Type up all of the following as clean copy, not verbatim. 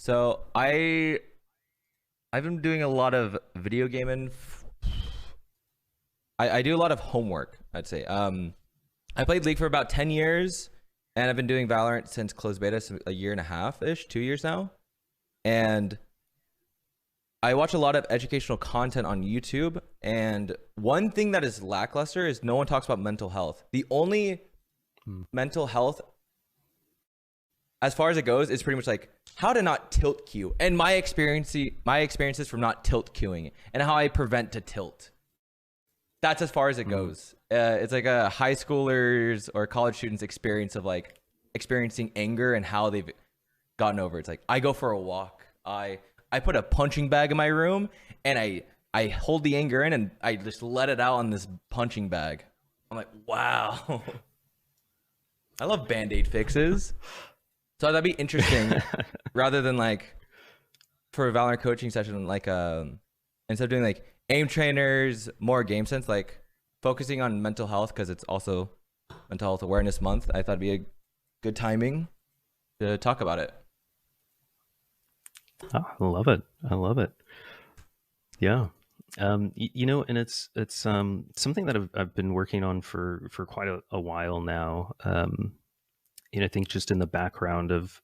So I've been doing a lot of video gaming. I do a lot of homework, I'd say. I played League for about 10 years, and I've been doing Valorant since closed beta, so a year and a half ish, 2 years now. And I watch a lot of educational content on YouTube, and one thing that is lackluster is no one talks about mental health. The only mental health, as far as it goes, is pretty much like how to not tilt queue, and my experiences from not tilt queuing, and how I prevent to tilt. That's as far as it goes. It's like a high schoolers or college students' experience of like experiencing anger and how they've gotten over it. It's like I go for a walk. I put a punching bag in my room, and I hold the anger in, and I just let it out on this punching bag. I'm like, wow. I love band-aid fixes. So that'd be interesting, rather than like for a Valorant coaching session, like instead of doing like aim trainers, more game sense, like focusing on mental health, because it's also Mental Health Awareness Month. I thought it'd be a good timing to talk about it. Oh, I love it. I love it. Yeah. And it's something that I've been working on for quite a while now. And I think just in the background of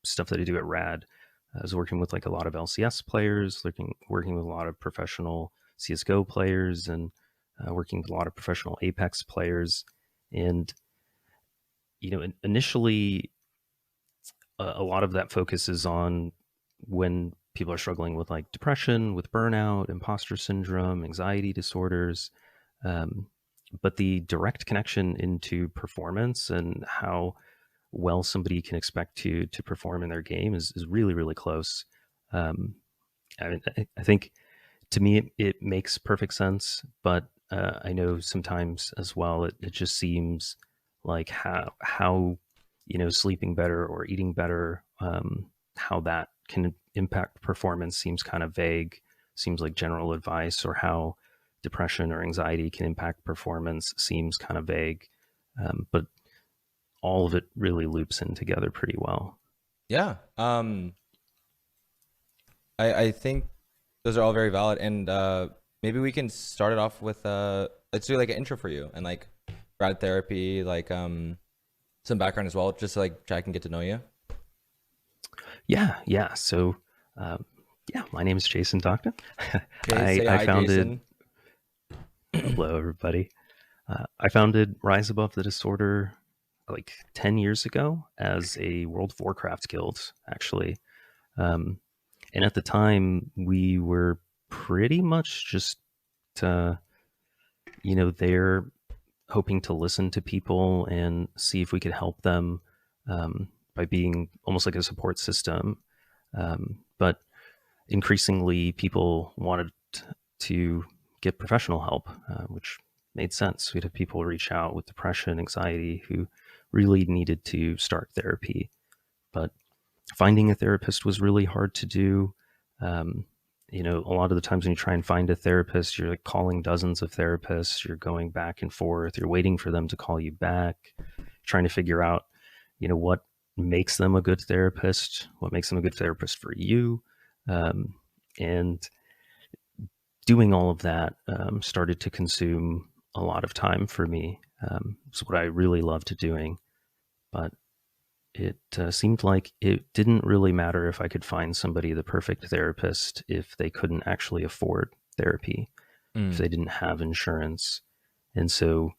stuff that I do at Rad, I was working with like a lot of LCS players, working with a lot of professional CS:GO players, and working with a lot of professional Apex players. And initially, a lot of that focuses on when people are struggling with like depression, with burnout, imposter syndrome, anxiety disorders. But the direct connection into performance and how well somebody can expect to perform in their game is really, really close. I think to me it makes perfect sense, but I know sometimes as well it just seems like how sleeping better or eating better, how that can impact performance seems kind of vague, seems like general advice, or how depression or anxiety can impact performance seems kind of vague. But all of it really loops in together pretty well. Yeah. I think those are all very valid, and maybe we can start it off with let's do like an intro for you and like grad therapy, like some background as well, just so like I can get to know you. Yeah. So, my name is Jason Docton. Okay, say I hi, founded. Jason. Hello, everybody. I founded Rise Above the Disorder like 10 years ago as a World of Warcraft guild, actually. And at the time, we were pretty much just, there hoping to listen to people and see if we could help them, by being almost like a support system. But increasingly, people wanted to get professional help, which made sense. We'd have people reach out with depression, anxiety, who really needed to start therapy. But finding a therapist was really hard to do. A lot of the times when you try and find a therapist, you're like calling dozens of therapists, you're going back and forth, you're waiting for them to call you back, trying to figure out, what makes them a good therapist, what makes them a good therapist for you. And doing all of that started to consume a lot of time for me. It's what I really loved doing, but it seemed like it didn't really matter if I could find somebody the perfect therapist if they couldn't actually afford therapy, if they didn't have insurance. And so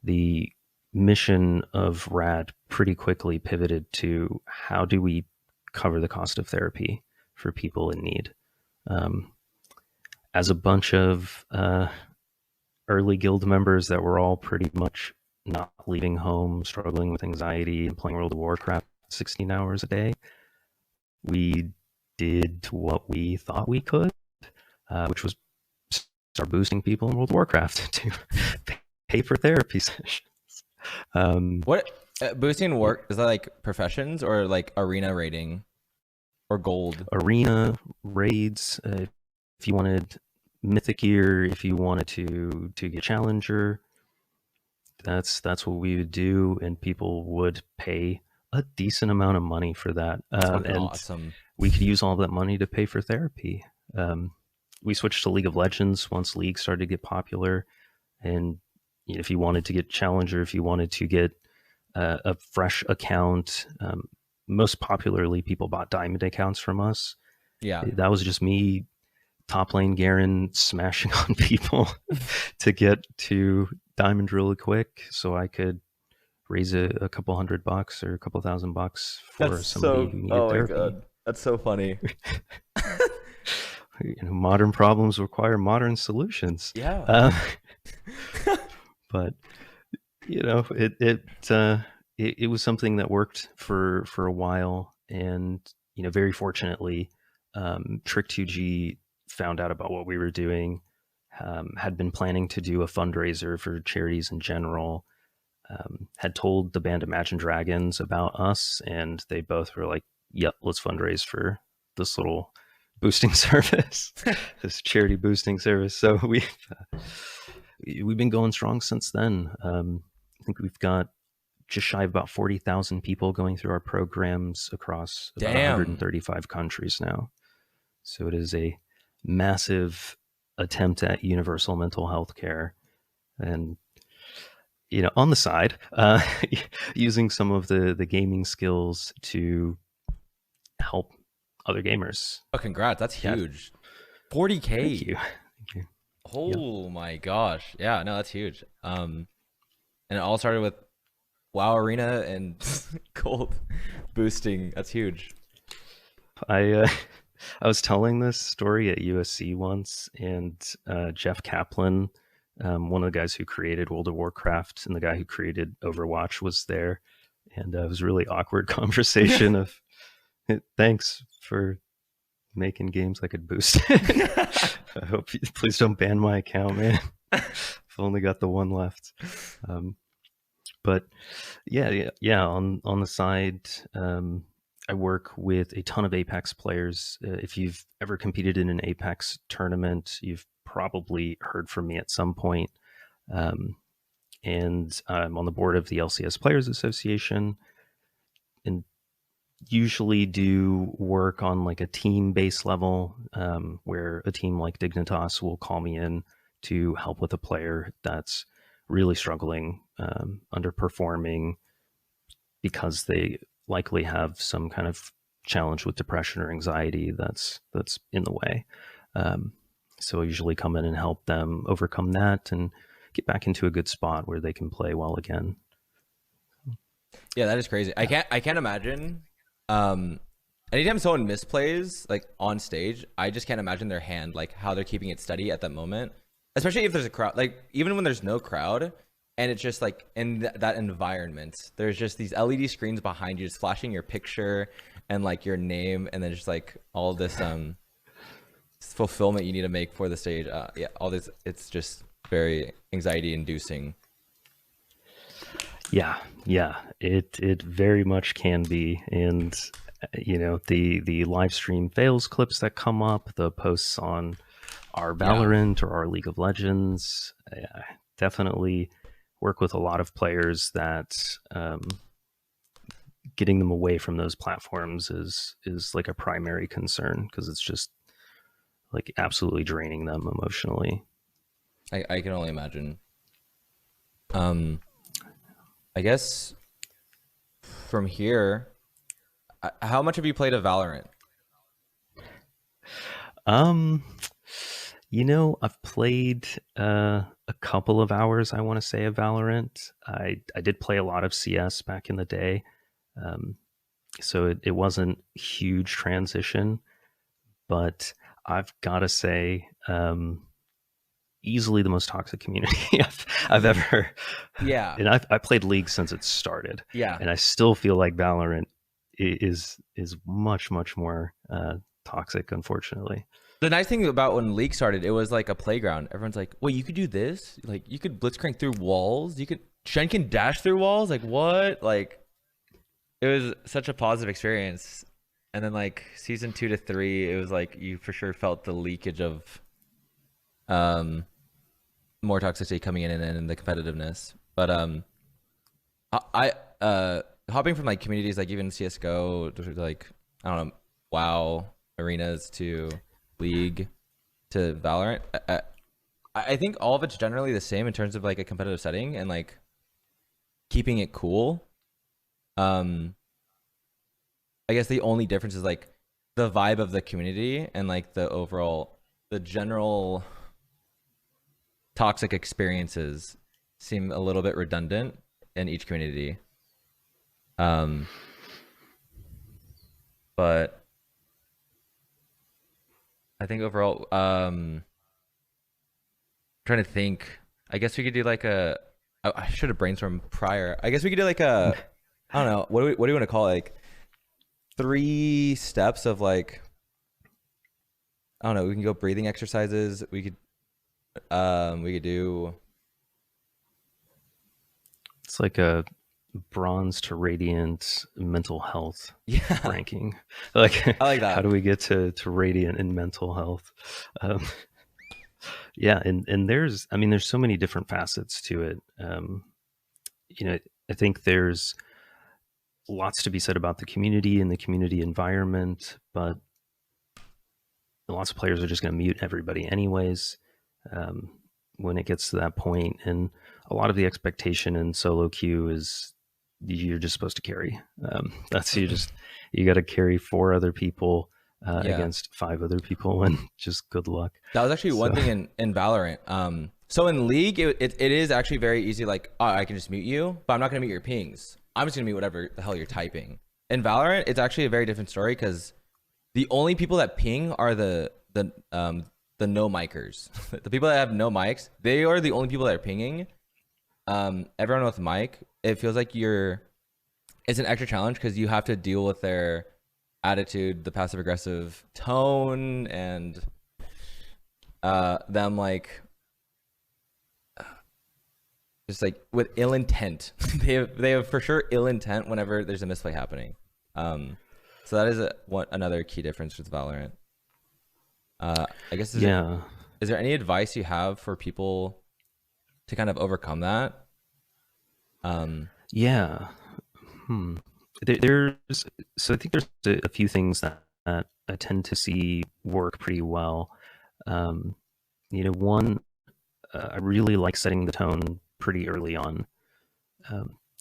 the mission of RAD pretty quickly pivoted to how do we cover the cost of therapy for people in need. As a bunch of early guild members that were all pretty much not leaving home, struggling with anxiety, and playing World of Warcraft 16 hours a day, we did what we thought we could, which was start boosting people in World of Warcraft to pay for therapy sessions. What boosting work is that, like professions or like arena rating or gold? Arena raids, if you wanted mythic gear, if you wanted to get challenger, that's what we would do, and people would pay a decent amount of money for that, That's and awesome. we could use all that money to pay for therapy. Um, we switched to League of Legends once League started to get popular, and if you wanted to get Challenger, if you wanted to get a fresh account, most popularly people bought Diamond accounts from us. Yeah. That was just me top lane Garen smashing on people to get to Diamond really quick, so I could raise a couple $100 or a couple $1,000 That's for somebody so, who needed oh my therapy. God. That's so funny. Modern problems require modern solutions. Yeah. But it was something that worked for a while, and very fortunately, Trick2G found out about what we were doing, had been planning to do a fundraiser for charities in general, had told the band Imagine Dragons about us, and they both were like, "Yep, let's fundraise for this little boosting service, this charity boosting service." So we've been going strong since then. I think we've got just shy of about 40,000 people going through our programs across about Damn. 135 countries now. So it is a massive attempt at universal mental health care. And on the side, using some of the gaming skills to help other gamers. Oh, congrats. That's Yeah, huge. 40K. thank you. Thank you. Yep. Oh my gosh. Yeah, no, that's huge. And it all started with WoW Arena and gold boosting. That's huge. I I was telling this story at USC once, and Jeff Kaplan, one of the guys who created World of Warcraft and the guy who created Overwatch, was there, and it was a really awkward conversation of, "Thanks for making games I could boost." I hope please don't ban my account, man. I've only got the one left. But yeah. On the side, I work with a ton of Apex players. If you've ever competed in an Apex tournament, you've probably heard from me at some point. And I'm on the board of the LCS Players Association, and usually do work on like a team-based level, where a team like Dignitas will call me in to help with a player that's really struggling, underperforming, because they likely have some kind of challenge with depression or anxiety that's in the way. So I usually come in and help them overcome that and get back into a good spot where they can play well again. Yeah, that is crazy. I can't imagine. Anytime someone misplays like on stage, I just can't imagine their hand, like how they're keeping it steady at that moment. Especially if there's a crowd, like even when there's no crowd, and it's just like in that environment, there's just these LED screens behind you, just flashing your picture and like your name, and then just like all this fulfillment you need to make for the stage. Yeah, all this, it's just very anxiety inducing. Yeah, it very much can be. And the live stream fails clips that come up, the posts on our Valorant or our League of Legends, definitely work with a lot of players that, getting them away from those platforms is like a primary concern, because it's just like absolutely draining them emotionally. I can only imagine. I guess from here, how much have you played of Valorant? I've played a couple of hours, I want to say, of Valorant. I did play a lot of CS back in the day, so it wasn't huge transition, but I've got to say, easily the most toxic community I've ever. Yeah. And I played League since it started. Yeah. And I still feel like Valorant is much more toxic, unfortunately. The nice thing about when League started, it was like a playground. Everyone's like, wait, you could do this? Like, you could blitzcrank through walls? Shen can dash through walls? Like, what? Like, it was such a positive experience. And then, like, season 2 to 3, it was like you for sure felt the leakage of more toxicity coming in and the competitiveness. But hopping from like communities like even CS:GO to like I don't know WoW arenas to League to Valorant. I think all of it's generally the same in terms of like a competitive setting and like keeping it cool. Um, I guess the only difference is like the vibe of the community and like the general toxic experiences seem a little bit redundant in each community. Um, but I think overall, trying to think. I guess we could do like I should have brainstormed prior. I guess we could do like I don't know. What do you want to call it? Like 3 steps of like I don't know. We can go breathing exercises. We could do It's like a bronze to radiant mental health yeah. ranking. Like, I like how that. do we get to radiant in mental health? Um, yeah, and there's so many different facets to it. You know, I think there's lots to be said about the community and the community environment, but lots of players are just going to mute everybody anyways um, when it gets to that point. And a lot of the expectation in solo queue is you're just supposed to carry. That's you got to carry 4 other people Yeah. against 5 other people, and just good luck. That was actually one So thing in Valorant. So in League, it is actually very easy. Like, oh, I can just mute you, but I'm not gonna mute your pings. I'm just gonna mute whatever the hell you're typing. In Valorant, it's actually a very different story because the only people that ping are the no micers. The people that have no mics, they are the only people that are pinging. Everyone with mic, it feels like it's an extra challenge because you have to deal with their attitude, the passive aggressive tone, and them like just like with ill intent. They have for sure ill intent whenever there's a misplay happening. So that is another key difference with Valorant. I guess yeah, is there any advice you have for people to kind of overcome that? yeah. Hmm. There's so I think there's a few things that I tend to see work pretty well. Um, one, I really like setting the tone pretty early on.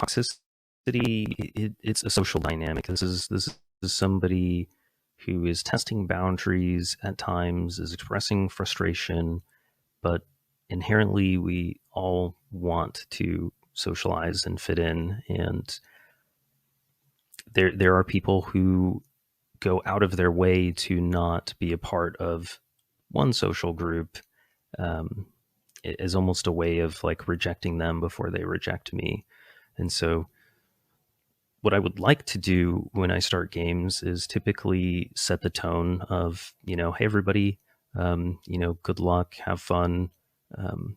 Toxicity, it's a social dynamic. This is somebody who is testing boundaries at times, is expressing frustration, but inherently we all want to socialize and fit in. And there are people who go out of their way to not be a part of one social group, um, as almost a way of like rejecting them before they reject me. And so what I would like to do when I start games is typically set the tone of, hey everybody, good luck, have fun, um,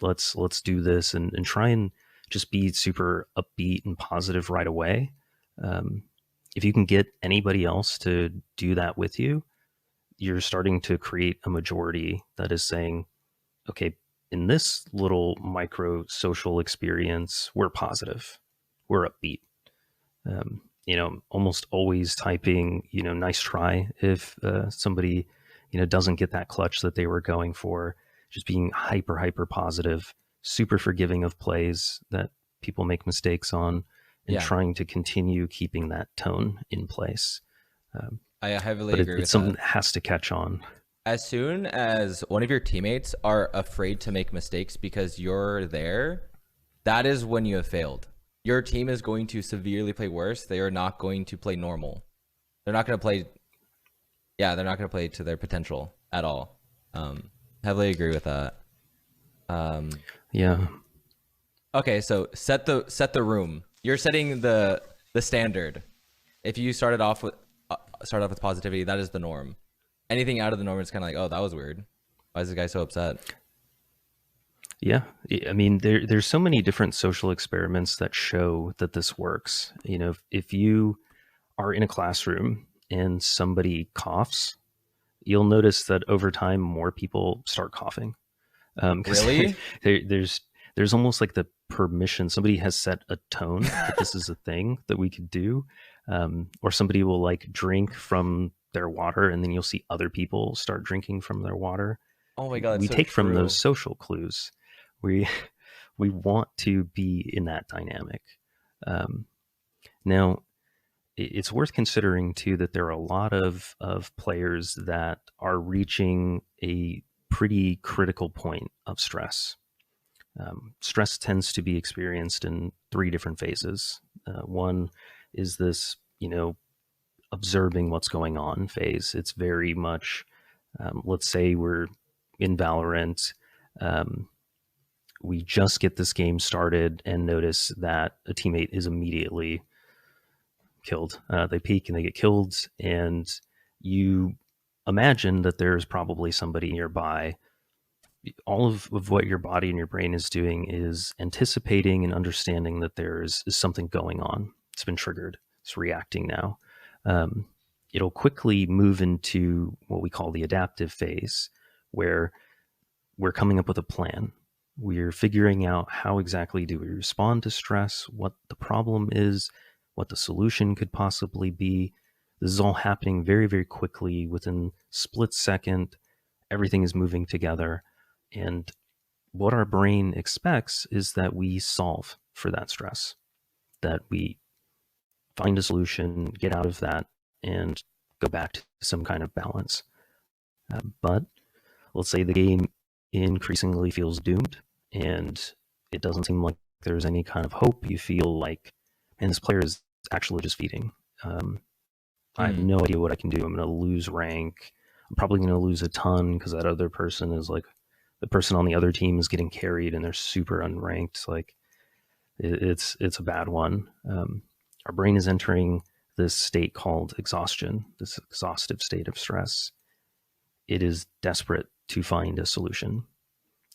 let's do this, and try and just be super upbeat and positive right away. Um, if you can get anybody else to do that with you, you're starting to create a majority that is saying, okay, in this little micro social experience, we're positive, we're upbeat. Almost always typing, nice try if somebody, doesn't get that clutch that they were going for. Just being hyper positive, super forgiving of plays that people make mistakes on, and Yeah, trying to continue keeping that tone in place. Um, I heavily but agree it's with something that. that has to catch on. As soon as one of your teammates are afraid to make mistakes because you're there, that is when you have failed. Your team is going to severely play worse. They are not going to play normal. They're not going to play. Yeah, they're not going to play to their potential at all. Heavily agree with that. Yeah. Okay, so set the room. You're setting the standard. If you start off with positivity, that is the norm. Anything out of the norm is kind of like, oh, that was weird. Why is this guy so upset? Yeah, I mean, there's so many different social experiments that show that this works. If you are in a classroom and somebody coughs, you'll notice that over time more people start coughing, because Really? there's almost like the permission. Somebody has set a tone that this is a thing that we could do. Or somebody will like drink from their water, and then you'll see other people start drinking from their water. Oh my God, it's We so take from those true. social clues. We we want to be in that dynamic. Um, Now, it's worth considering too that there are a lot of players that are reaching a pretty critical point of stress. Stress tends to be experienced in three different phases. One is this, observing what's going on phase. It's very much, let's say we're in Valorant. Um, we just get this game started and notice that a teammate is immediately killed. They peek and they get killed, and you imagine that there's probably somebody nearby. All of what your body and your brain is doing is anticipating and understanding that is something going on. It's been triggered. It's reacting now. Um, it'll quickly move into what we call the adaptive phase, where we're coming up with a plan. We're figuring out how exactly do we respond to stress, what the problem is, what the solution could possibly be. This is all happening very, very quickly within split second. Everything is moving together. And what our brain expects is that we solve for that stress, that we find a solution, get out of that, and go back to some kind of balance. But let's say the game increasingly feels doomed and it doesn't seem like there's any kind of hope. You feel like, and this player is actually just feeding. I have no idea what I can do. I'm going to lose rank. I'm probably going to lose a ton because that other person is like, the person on the other team is getting carried and they're super unranked. Like it's a bad one. Our brain is entering this state called exhaustion, this exhaustive state of stress. It is desperate to find a solution.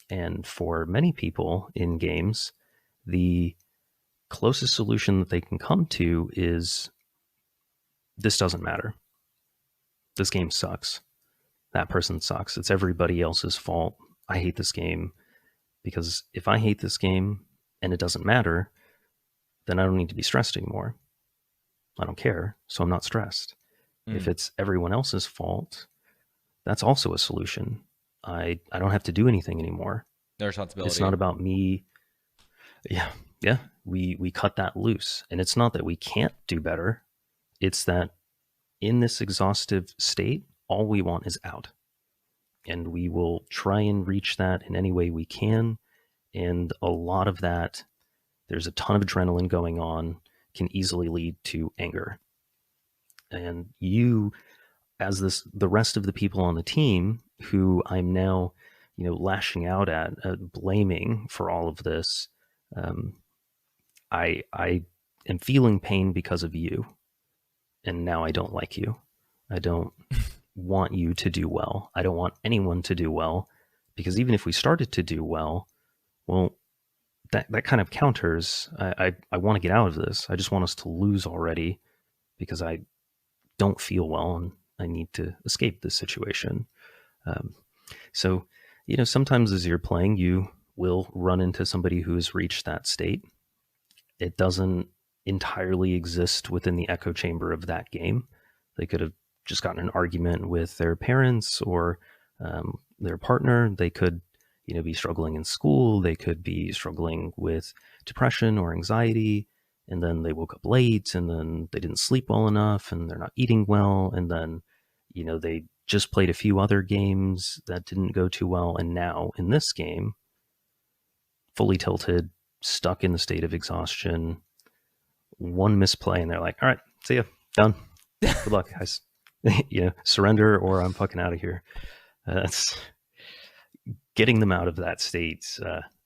And for many people in games, the closest solution that they can come to is, this doesn't matter. This game sucks. That person sucks. It's everybody else's fault. I hate this game because if I hate this game and it doesn't matter, then I don't need to be stressed anymore. I don't care, so I'm not stressed. If it's everyone else's fault, that's also a solution. I don't have to do anything anymore. No responsibility. It's not about me. Yeah. We cut that loose. And it's not that we can't do better. It's that in this exhaustive state, all we want is out. And we will try and reach that in any way we can. And a lot of that, there's a ton of adrenaline going on, can easily lead to anger. And you, as the rest of the people on the team who I'm now, lashing out at, blaming for all of this, I am feeling pain because of you. And now I don't like you. I don't want you to do well. I don't want anyone to do well, because even if we started to do well, that kind of counters. I want to get out of this. I just want us to lose already because I don't feel well and I need to escape this situation. So, sometimes as you're playing, you will run into somebody who has reached that state. It doesn't entirely exist within the echo chamber of that game. They could have just gotten an argument with their parents or their partner. They could, be struggling in school. They could be struggling with depression or anxiety. And then they woke up late and then they didn't sleep well enough and they're not eating well. And then, they just played a few other games that didn't go too well. And now in this game, fully tilted, stuck in the state of exhaustion, one misplay and they're like, all right, see ya, done. Good luck, guys. Surrender or I'm fucking out of here. That's getting them out of that state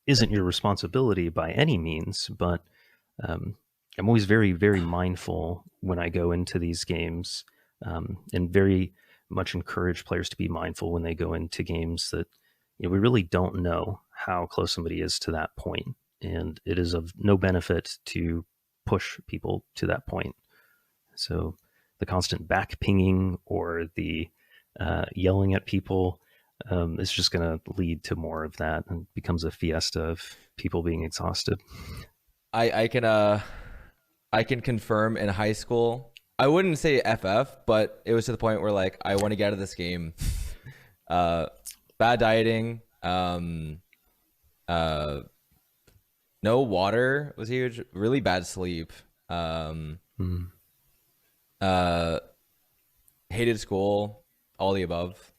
isn't your responsibility by any means, but I'm always very, very mindful when I go into these games, and very much encourage players to be mindful when they go into games that we really don't know how close somebody is to that point, and it is of no benefit to push people to that point. So the constant back pinging or the yelling at people, it's just going to lead to more of that and becomes a fiesta of people being exhausted. I can confirm in high school, I wouldn't say FF, but it was to the point where like I want to get out of this game. Bad dieting, uh, no water was huge. Really bad sleep. Mm. Hated school. All the above.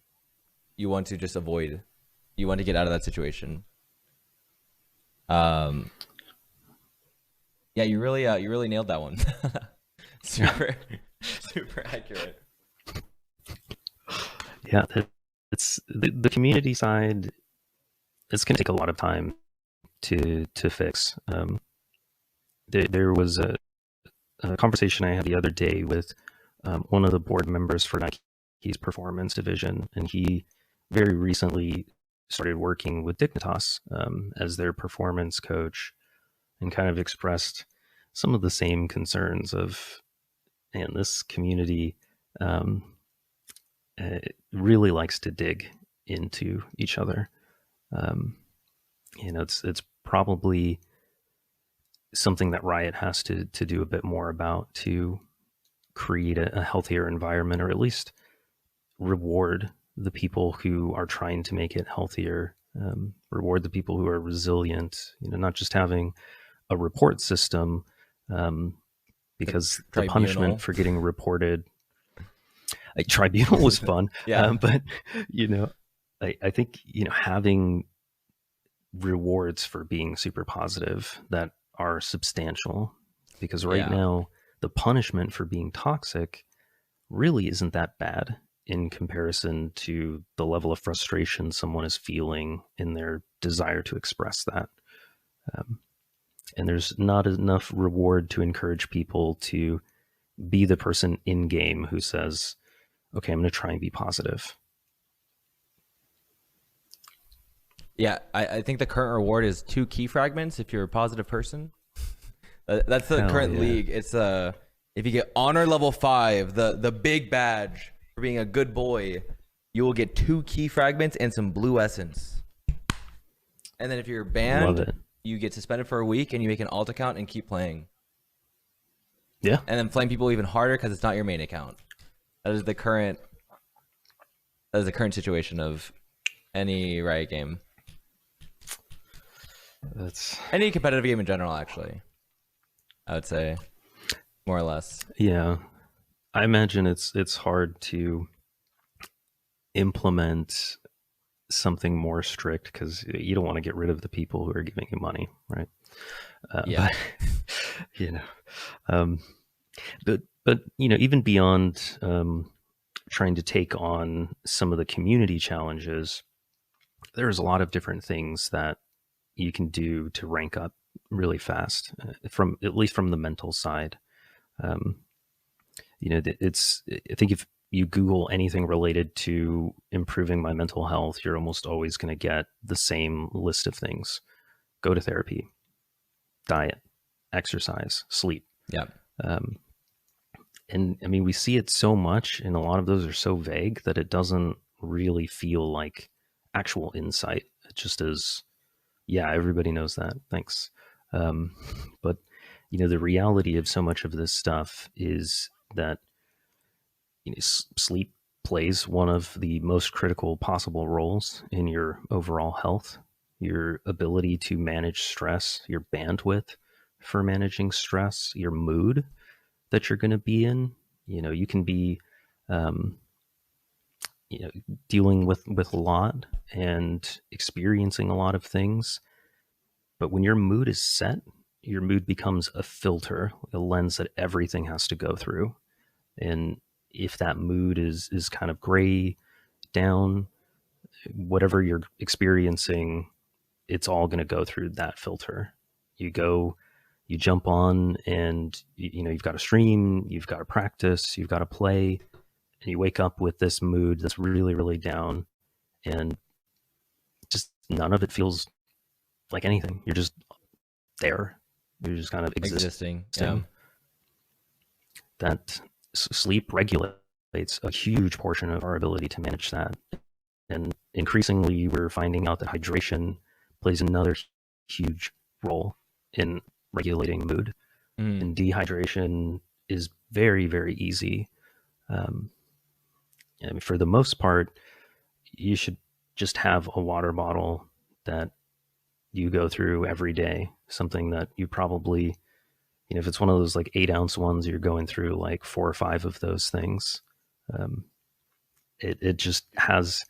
You want to just avoid. You want to get out of that situation. Yeah, you really nailed that one. Super, super accurate. Yeah, it's the community side. It's going to take a lot of time to fix. There was a conversation I had the other day with one of the board members for Nike's performance division, and he very recently started working with Dignitas as their performance coach, and kind of expressed some of the same concerns of, man, this community really likes to dig into each other. It's probably something that Riot has to do a bit more about to create a healthier environment, or at least reward the people who are trying to make it healthier, reward the people who are resilient, not just having a report system, because the punishment for getting reported, tribunal was fun. Yeah. But I think having rewards for being super positive that are substantial, because right now the punishment for being toxic really isn't that bad in comparison to the level of frustration someone is feeling in their desire to express that. And there's not enough reward to encourage people to be the person in game who says, okay, I'm going to try and be positive. Yeah, I think the current reward is 2 key fragments if you're a positive person. That's the current league. It's if you get honor level 5, the big badge for being a good boy, you will get 2 key fragments and some blue essence. And then if you're banned, you get suspended for a week and you make an alt account and keep playing. Yeah. And then flame people even harder because it's not your main account. That is the current situation of any Riot game. That's any competitive game in general, actually. I would say, more or less. Yeah, I imagine it's hard to implement something more strict because you don't want to get rid of the people who are giving you money, right? Yeah. But even beyond trying to take on some of the community challenges, there's a lot of different things that you can do to rank up really fast, at least from the mental side. I think if you Google anything related to improving my mental health, you're almost always going to get the same list of things: go to therapy, diet, exercise, sleep. Yeah. And I mean, we see it so much, and a lot of those are so vague that it doesn't really feel like actual insight. It just is, yeah, everybody knows that. Thanks. But the reality of so much of this stuff is that sleep plays one of the most critical possible roles in your overall health, your ability to manage stress, your bandwidth for managing stress, your mood that you're going to be in. You can be dealing with a lot and experiencing a lot of things, but when your mood is set, your mood becomes a filter, a lens that everything has to go through. And if that mood is kind of gray, down, whatever you're experiencing, it's all going to go through that filter. You jump on, and you've got to stream, you've got to practice, you've got to play, and you wake up with this mood that's really, really down, and just none of it feels like anything. You're just there. You're just kind of existing. Yeah. That sleep regulates a huge portion of our ability to manage that. And increasingly, we're finding out that hydration plays another huge role in regulating mood. Mm. And dehydration is very, very easy. Um, I mean, for the most part, you should just have a water bottle that you go through every day. Something that you probably, if it's one of those like 8 ounce ones, you're going through like 4 or 5 of those things. Um, it just has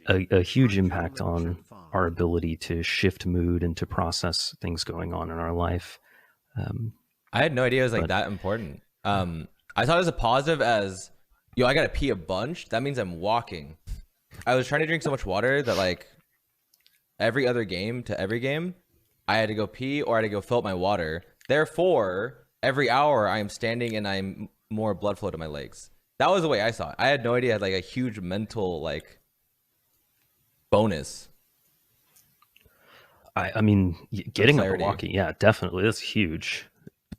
a huge impact on our ability to shift mood and to process things going on in our life. Um, I had no idea it was like but that important. I thought it was a positive as, yo, I gotta pee a bunch. That means I'm walking. I was trying to drink so much water that like every other game to every game, I had to go pee or I had to go fill up my water. Therefore, every hour I am standing and I'm more blood flow to my legs. That was the way I saw it. I had no idea it had like a huge mental like bonus. I mean, getting up and Clarity. walking, yeah, definitely, that's huge.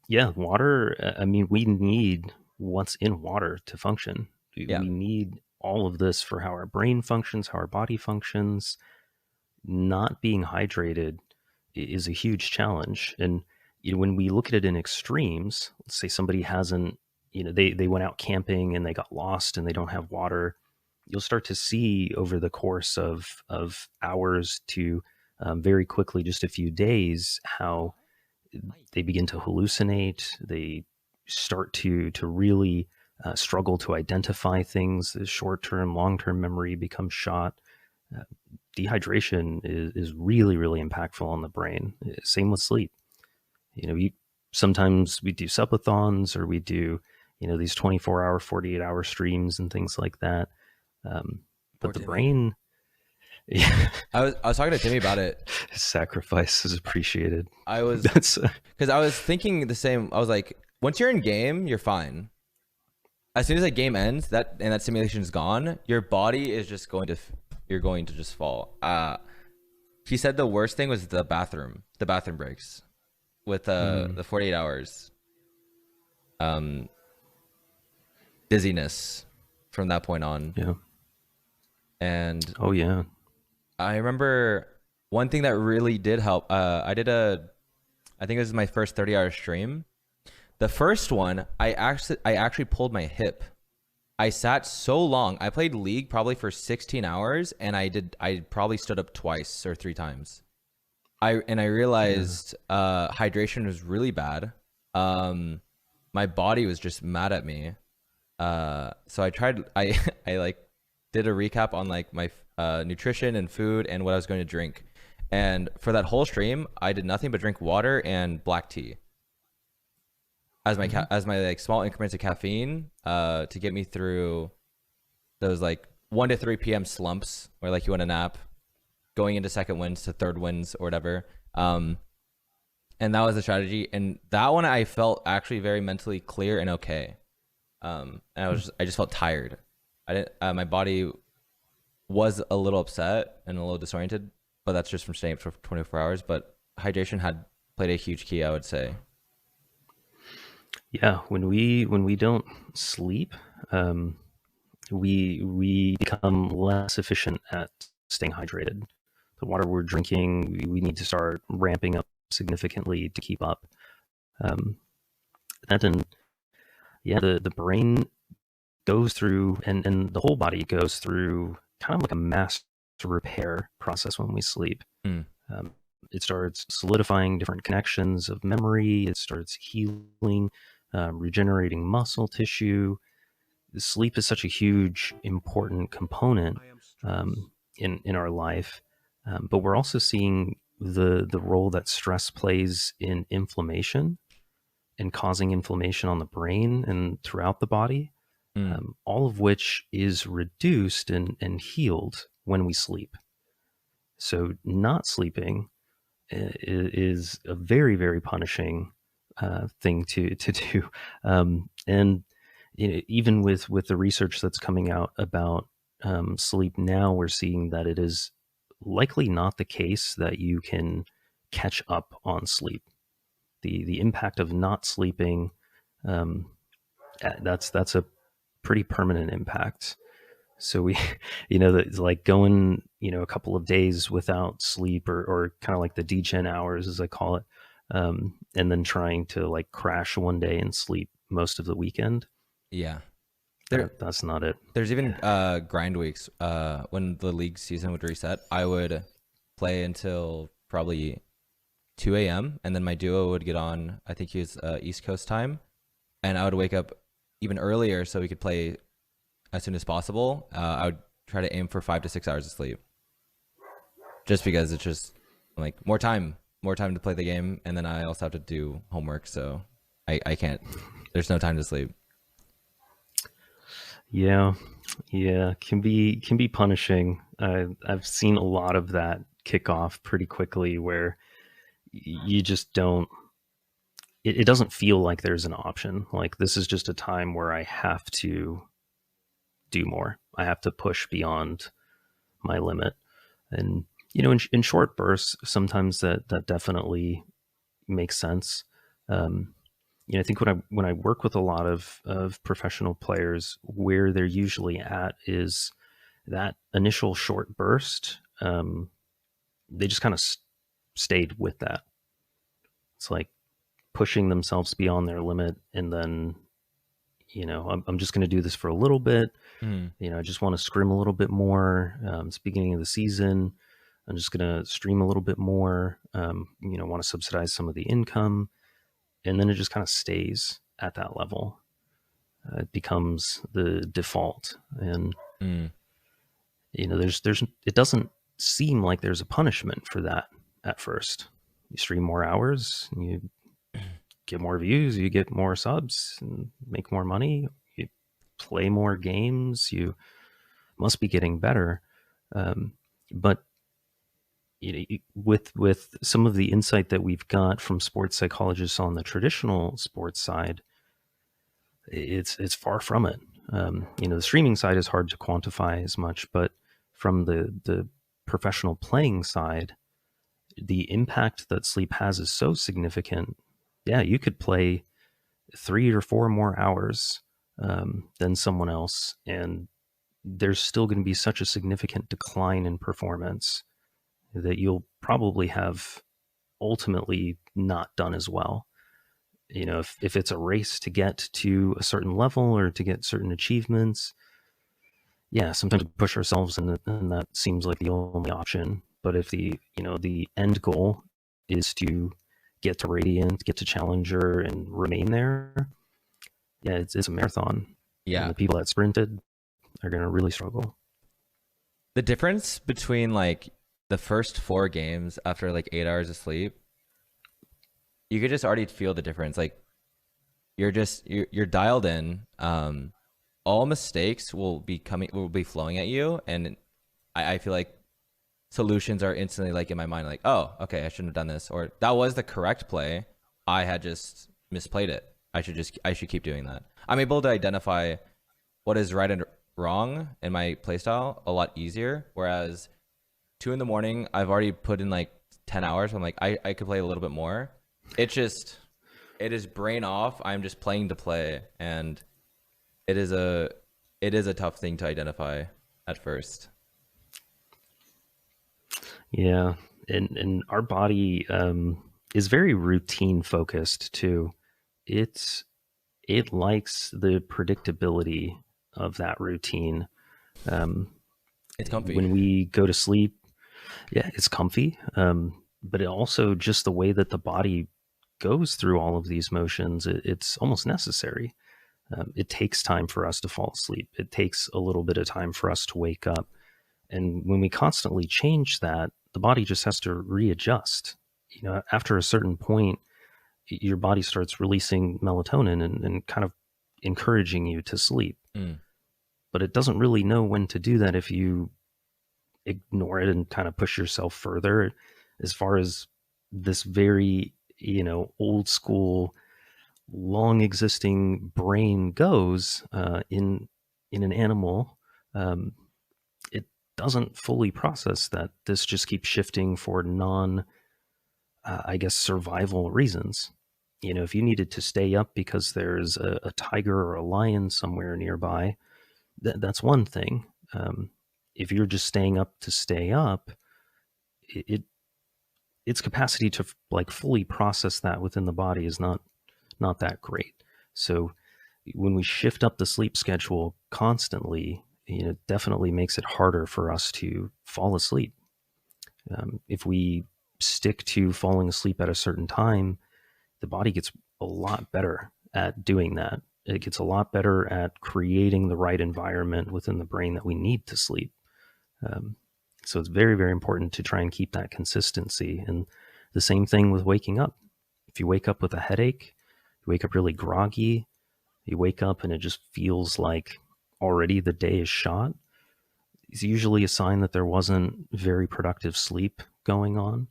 Yeah, water. I mean, we need what's in water to function. Yeah. We need all of this for how our brain functions, how our body functions. Not being hydrated is a huge challenge. And when we look at it in extremes, let's say somebody hasn't, they went out camping and they got lost and they don't have water. You'll start to see over the course of hours to very quickly, just a few days, how they begin to hallucinate. They start to really struggle to identify things. The short-term, long-term memory becomes shot. Uh, Dehydration is really, really impactful on the brain. Same with sleep. Sometimes we do subathons, or we do, these 24-hour, 48-hour streams and things like that. But the Timmy. brain, I was talking to Timmy about it. sacrifice is appreciated. I was That's because I was thinking the same. I was like, once you're in game, you're fine. As soon as that game ends, that simulation is gone. Your body is just going to, you're going to just fall. He said the worst thing was the bathroom breaks with the 48 hours. Dizziness from that point on. yeah. And Oh yeah. I remember one thing that really did help. I think this is my first 30-hour stream. The first one, I actually pulled my hip. I sat so long. I played League probably for 16 hours, and I probably stood up twice or 3 times. I realized hydration was really bad. My body was just mad at me. So I tried. I like did a recap on like my nutrition and food and what I was going to drink. And for that whole stream, I did nothing but drink water and black tea as my as my like small increments of caffeine to get me through those like 1 to 3 p.m. slumps where like you want to nap, going into second winds to third winds or whatever. And that was the strategy. And that one I felt actually very mentally clear and okay. And I just felt tired. I didn't. My body was a little upset and a little disoriented, but that's just from staying up for 24 hours. But hydration had played a huge key, I would say. Yeah, when we don't sleep, we become less efficient at staying hydrated. The water we're drinking, we need to start ramping up significantly to keep up. That and yeah, the brain goes through, and the whole body goes through kind of like a mass repair process when we sleep. It starts solidifying different connections of memory. It starts healing, regenerating muscle tissue. Sleep is such a huge, important component in our life, but we're also seeing the role that stress plays in inflammation and causing inflammation on the brain and throughout the body, all of which is reduced and healed when we sleep. So not sleeping is a very, very punishing thing to do. And even with the research that's coming out about sleep now, we're seeing that it is likely not the case that you can catch up on sleep. The impact of not sleeping, that's a pretty permanent impact. So we, it's like going, a couple of days without sleep, or kind of like the degen hours, as I call it. And then trying to like crash one day and sleep most of the weekend. Yeah. There, That's not it. there's even grind weeks. When the league season would reset, I would play until probably 2 a.m. and then my duo would get on. I think he was East Coast time, and I would wake up even earlier so we could play as soon as possible. I would try to aim for 5 to 6 hours of sleep, just because it's just like more time to play the game, and then I also have to do homework, so I can't. There's no time to sleep. Yeah, yeah, can be punishing. I've seen a lot of that kick off pretty quickly, where you just don't. It doesn't feel like there's an option. Like, this is just a time where I have to do more. I have to push beyond my limit, and in short bursts, sometimes that definitely makes sense. Um, I think when I work with a lot of professional players, where they're usually at is that initial short burst. They just kind of stayed with that. It's like pushing themselves beyond their limit, and then I'm just going to do this for a little bit. Mm. I just want to scrim a little bit more. It's the beginning of the season. I'm just going to stream a little bit more. Want to subsidize some of the income, and then it just kind of stays at that level. It becomes the default, and Mm. there's it doesn't seem like there's a punishment for that at first. You stream more hours, you get more views, you get more subs, and make more money. You play more games. You must be getting better. But with some of the insight that we've got from sports psychologists on the traditional sports side, it's far from it. The streaming side is hard to quantify as much, but from the professional playing side, the impact that sleep has is so significant. Yeah, you could play 3 or 4 more hours than someone else, and there's still going to be such a significant decline in performance that you'll probably have ultimately not done as well. If it's a race to get to a certain level or to get certain achievements, yeah, sometimes we push ourselves, and that seems like the only option. But if the end goal is to get to Radiant, get to Challenger, and remain there, yeah, it's a marathon. Yeah. And the people that sprinted are going to really struggle. The difference between like the first 4 games after like 8 hours of sleep, you could just already feel the difference. Like you're dialed in. All mistakes will be flowing at you, and I feel like solutions are instantly like in my mind, like, oh, okay, I shouldn't have done this, or that was the correct play. I had just misplayed it. I should keep doing that. I'm able to identify what is right and wrong in my playstyle a lot easier. Whereas 2 a.m, I've already put in like 10 hours. I'm like, I could play a little bit more. It is brain off. I'm just playing to play, and it is a tough thing to identify at first. Yeah, and our body is very routine focused too. It likes the predictability of that routine. It's comfy. When we go to sleep, yeah, it's comfy. But it also, just the way that the body goes through all of these motions, it's almost necessary. It takes time for us to fall asleep. It takes a little bit of time for us to wake up. And when we constantly change that, the body just has to readjust. After a certain point, your body starts releasing melatonin and kind of encouraging you to sleep. Mm. But it doesn't really know when to do that if you ignore it and kind of push yourself further. As far as this very, old school, long existing brain goes, in an animal, it doesn't fully process that this just keeps shifting for I guess, survival reasons. If you needed to stay up because there's a tiger or a lion somewhere nearby, that's one thing. If you're just staying up to stay up, it its capacity to like fully process that within the body is not that great. So when we shift up the sleep schedule constantly, it definitely makes it harder for us to fall asleep. If we stick to falling asleep at a certain time, the body gets a lot better at doing that. It gets a lot better at creating the right environment within the brain that we need to sleep. Um, so it's very, very important to try and keep that consistency. And the same thing with waking up. If you wake up with a headache, you wake up really groggy, you wake up and it just feels like already the day is shot, it's usually a sign that there wasn't very productive sleep going on,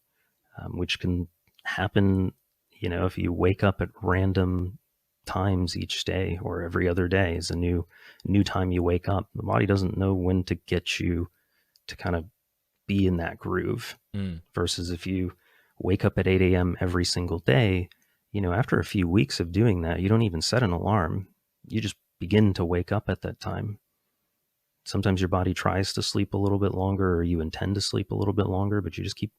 which can happen, if you wake up at random times each day or every other day is a new time you wake up. The body doesn't know when to get you to kind of be in that groove. Versus if you wake up at 8 a.m. every single day, after a few weeks of doing that, you don't even set an alarm. You just begin to wake up at that time. Sometimes your body tries to sleep a little bit longer, or you intend to sleep a little bit longer, but you just keep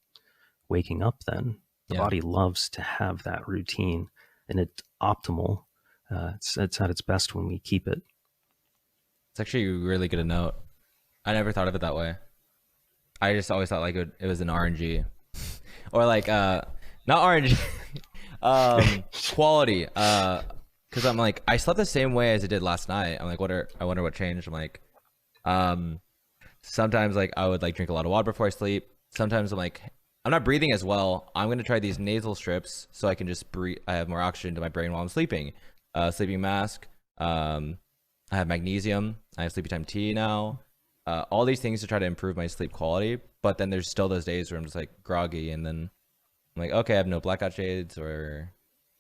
waking up then. The body loves to have that routine, and it's optimal. It's at its best when we keep it. It's actually really good to note. I never thought of it that way. I just always thought like it was an RNG or like not RNG quality, because I'm like, I slept the same way as I did last night. I'm like, I wonder what changed. I'm like, sometimes like I would like drink a lot of water before I sleep. Sometimes I'm like, I'm not breathing as well. I'm gonna try these nasal strips so I can just breathe. I have more oxygen to my brain while I'm sleeping. Sleeping mask. I have magnesium. I have sleepy time tea now. All these things to try to improve my sleep quality. But then there's still those days where I'm just like groggy, and then I'm like, okay, I have no blackout shades, or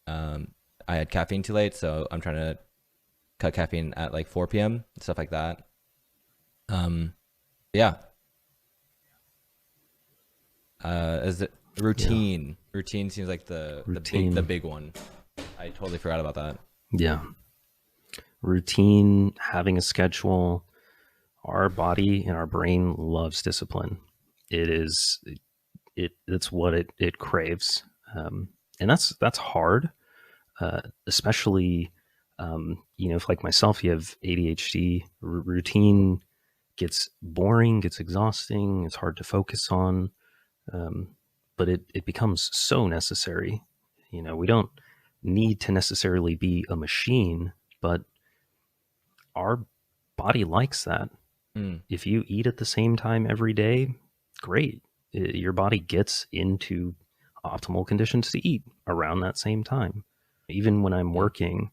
I had caffeine too late, so I'm trying to cut caffeine at like 4 p.m. stuff like that. Yeah. Is it routine? Yeah. Routine seems like the big one. I totally forgot about that. Yeah. Routine, having a schedule. Our body and our brain loves discipline. It's what it craves. And that's hard, especially, if like myself, you have ADHD, routine gets boring, gets exhausting, it's hard to focus on. But it becomes so necessary. We don't need to necessarily be a machine, but our body likes that. If you eat at the same time every day, great. Your body gets into optimal conditions to eat around that same time. Even when I'm working,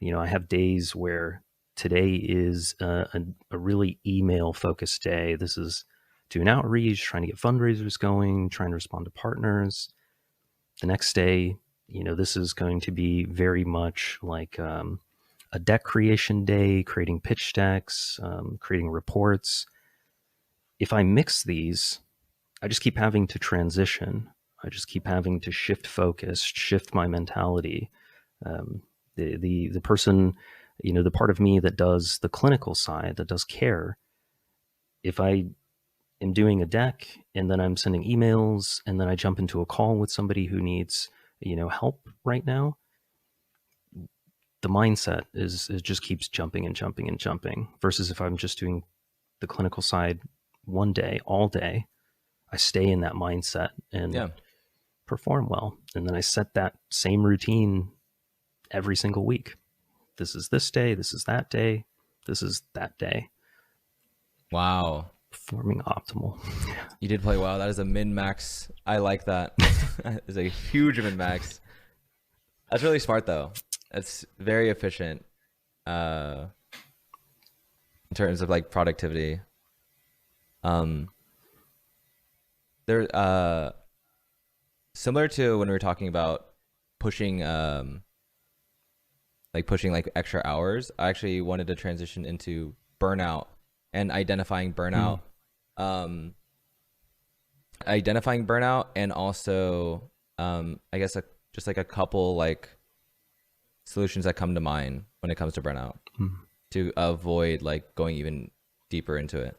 I have days where today is a really email focused day. This is doing outreach, trying to get fundraisers going, trying to respond to partners. The next day, this is going to be very much like a deck creation day, creating pitch decks, creating reports. If I mix these, I just keep having to transition. I just keep having to shift focus, shift my mentality. The person, the part of me that does the clinical side, that does care, if I am doing a deck and then I'm sending emails and then I jump into a call with somebody who needs, help right now, the mindset it just keeps jumping and jumping and jumping, versus if I'm just doing the clinical side one day, all day, I stay in that mindset and perform well. And then I set that same routine every single week. This is this day, this is that day, this is that day. Wow. Performing optimal. You did play well. That is a min-max. I like that. It's a huge min-max. That's really smart though. It's very efficient in terms of like productivity. There similar to when we were talking about pushing like extra hours, I actually wanted to transition into burnout and identifying burnout. Identifying burnout, and also I guess just like a couple like solutions that come to mind when it comes to burnout to avoid like going even deeper into it.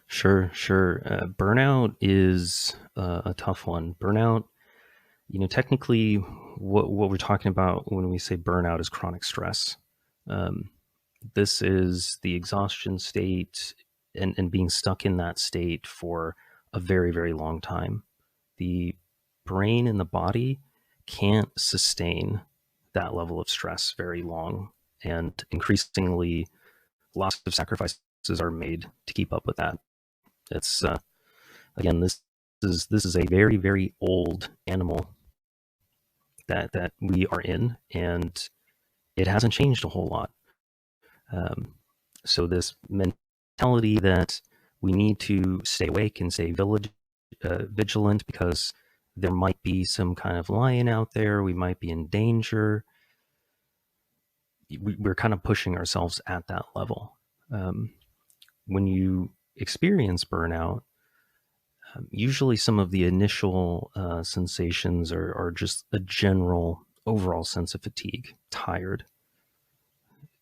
Sure, sure. Burnout is a tough one. Burnout, technically, what we're talking about when we say burnout is chronic stress. Um, this is the exhaustion state and being stuck in that state for a very, very long time. The brain and the body can't sustain that level of stress very long. And increasingly, lots of sacrifices are made to keep up with that. It's again, this is a very, very old animal that we are in, and it hasn't changed a whole lot. Um, so this mentality that we need to stay awake and stay vigilant because there might be some kind of lion out there, we might be in danger. We're kind of pushing ourselves at that level. When you experience burnout, usually some of the initial sensations are just a general overall sense of fatigue, tired.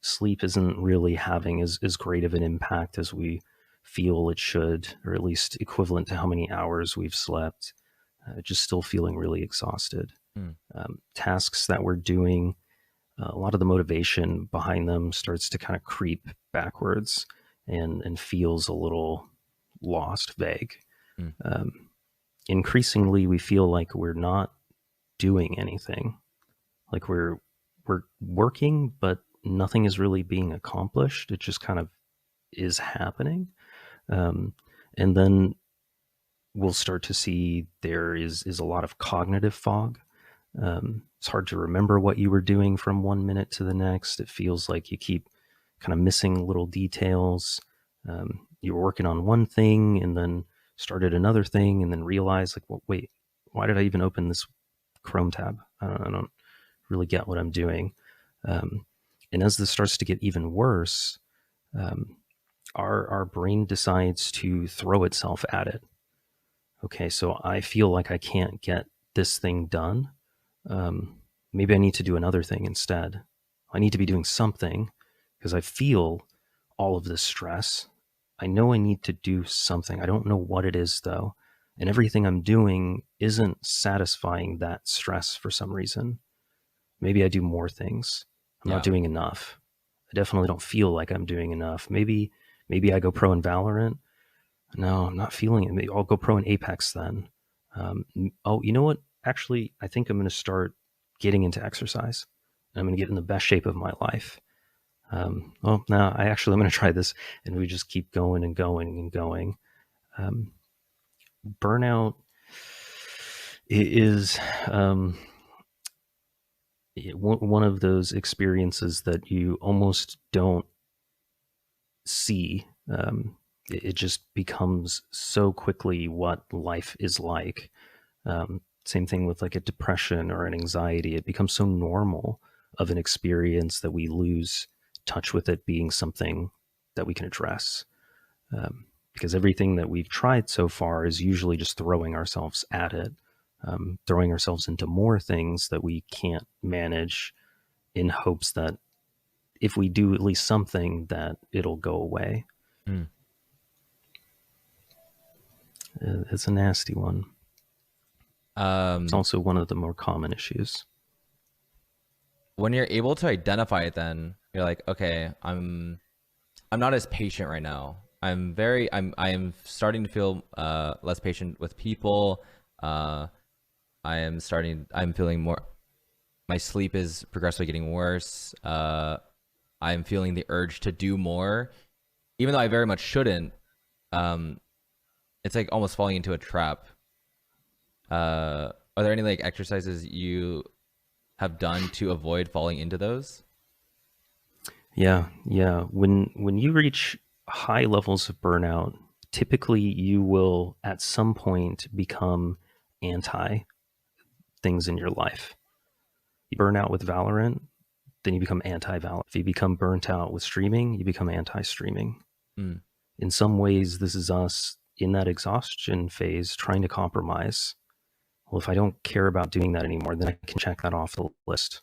Sleep isn't really having as great of an impact as we feel it should, or at least equivalent to how many hours we've slept. Just still feeling really exhausted. Tasks that we're doing, a lot of the motivation behind them starts to kind of creep backwards and feels a little lost, vague. Increasingly, we feel like we're not doing anything, like we're working, but nothing is really being accomplished. It just kind of is happening. And then we'll start to see there is a lot of cognitive fog. It's hard to remember what you were doing from one minute to the next. It feels like you keep kind of missing little details. You were working on one thing and then started another thing and then realized, like, well, wait, why did I even open this Chrome tab? I don't really get what I'm doing. And as this starts to get even worse, our brain decides to throw itself at it. Okay, so I feel like I can't get this thing done. Maybe I need to do another thing instead. I need to be doing something because I feel all of this stress. I know I need to do something. I don't know what it is though. And everything I'm doing isn't satisfying that stress for some reason. Maybe I do more things. I'm not doing enough. I definitely don't feel like I'm doing enough. Maybe I go pro in Valorant. No, I'm not feeling it. Maybe I'll go pro in Apex then. Oh, you know what? Actually, I think I'm going to start getting into exercise. I'm going to get in the best shape of my life. I'm going to try this. And we just keep going and going and going. Burnout is one of those experiences that you almost don't see. It just becomes so quickly what life is like. Same thing with like a depression or an anxiety. It becomes so normal of an experience that we lose touch with it being something that we can address. Because everything that we've tried so far is usually just throwing ourselves at it, throwing ourselves into more things that we can't manage in hopes that if we do at least something, that it'll go away. It's a nasty one. It's also one of the more common issues. When you're able to identify it, then you're like, okay, I'm not as patient right now. I am starting to feel less patient with people. I'm feeling more, my sleep is progressively getting worse. I'm feeling the urge to do more, even though I very much shouldn't. It's like almost falling into a trap. Are there any like exercises you have done to avoid falling into those? Yeah. When you reach high levels of burnout, typically you will at some point become anti things in your life. You burn out with Valorant, then you become anti-Valorant. If you become burnt out with streaming, you become anti-streaming. In some ways, this is us in that exhaustion phase trying to compromise. Well, if I don't care about doing that anymore, then I can check that off the list.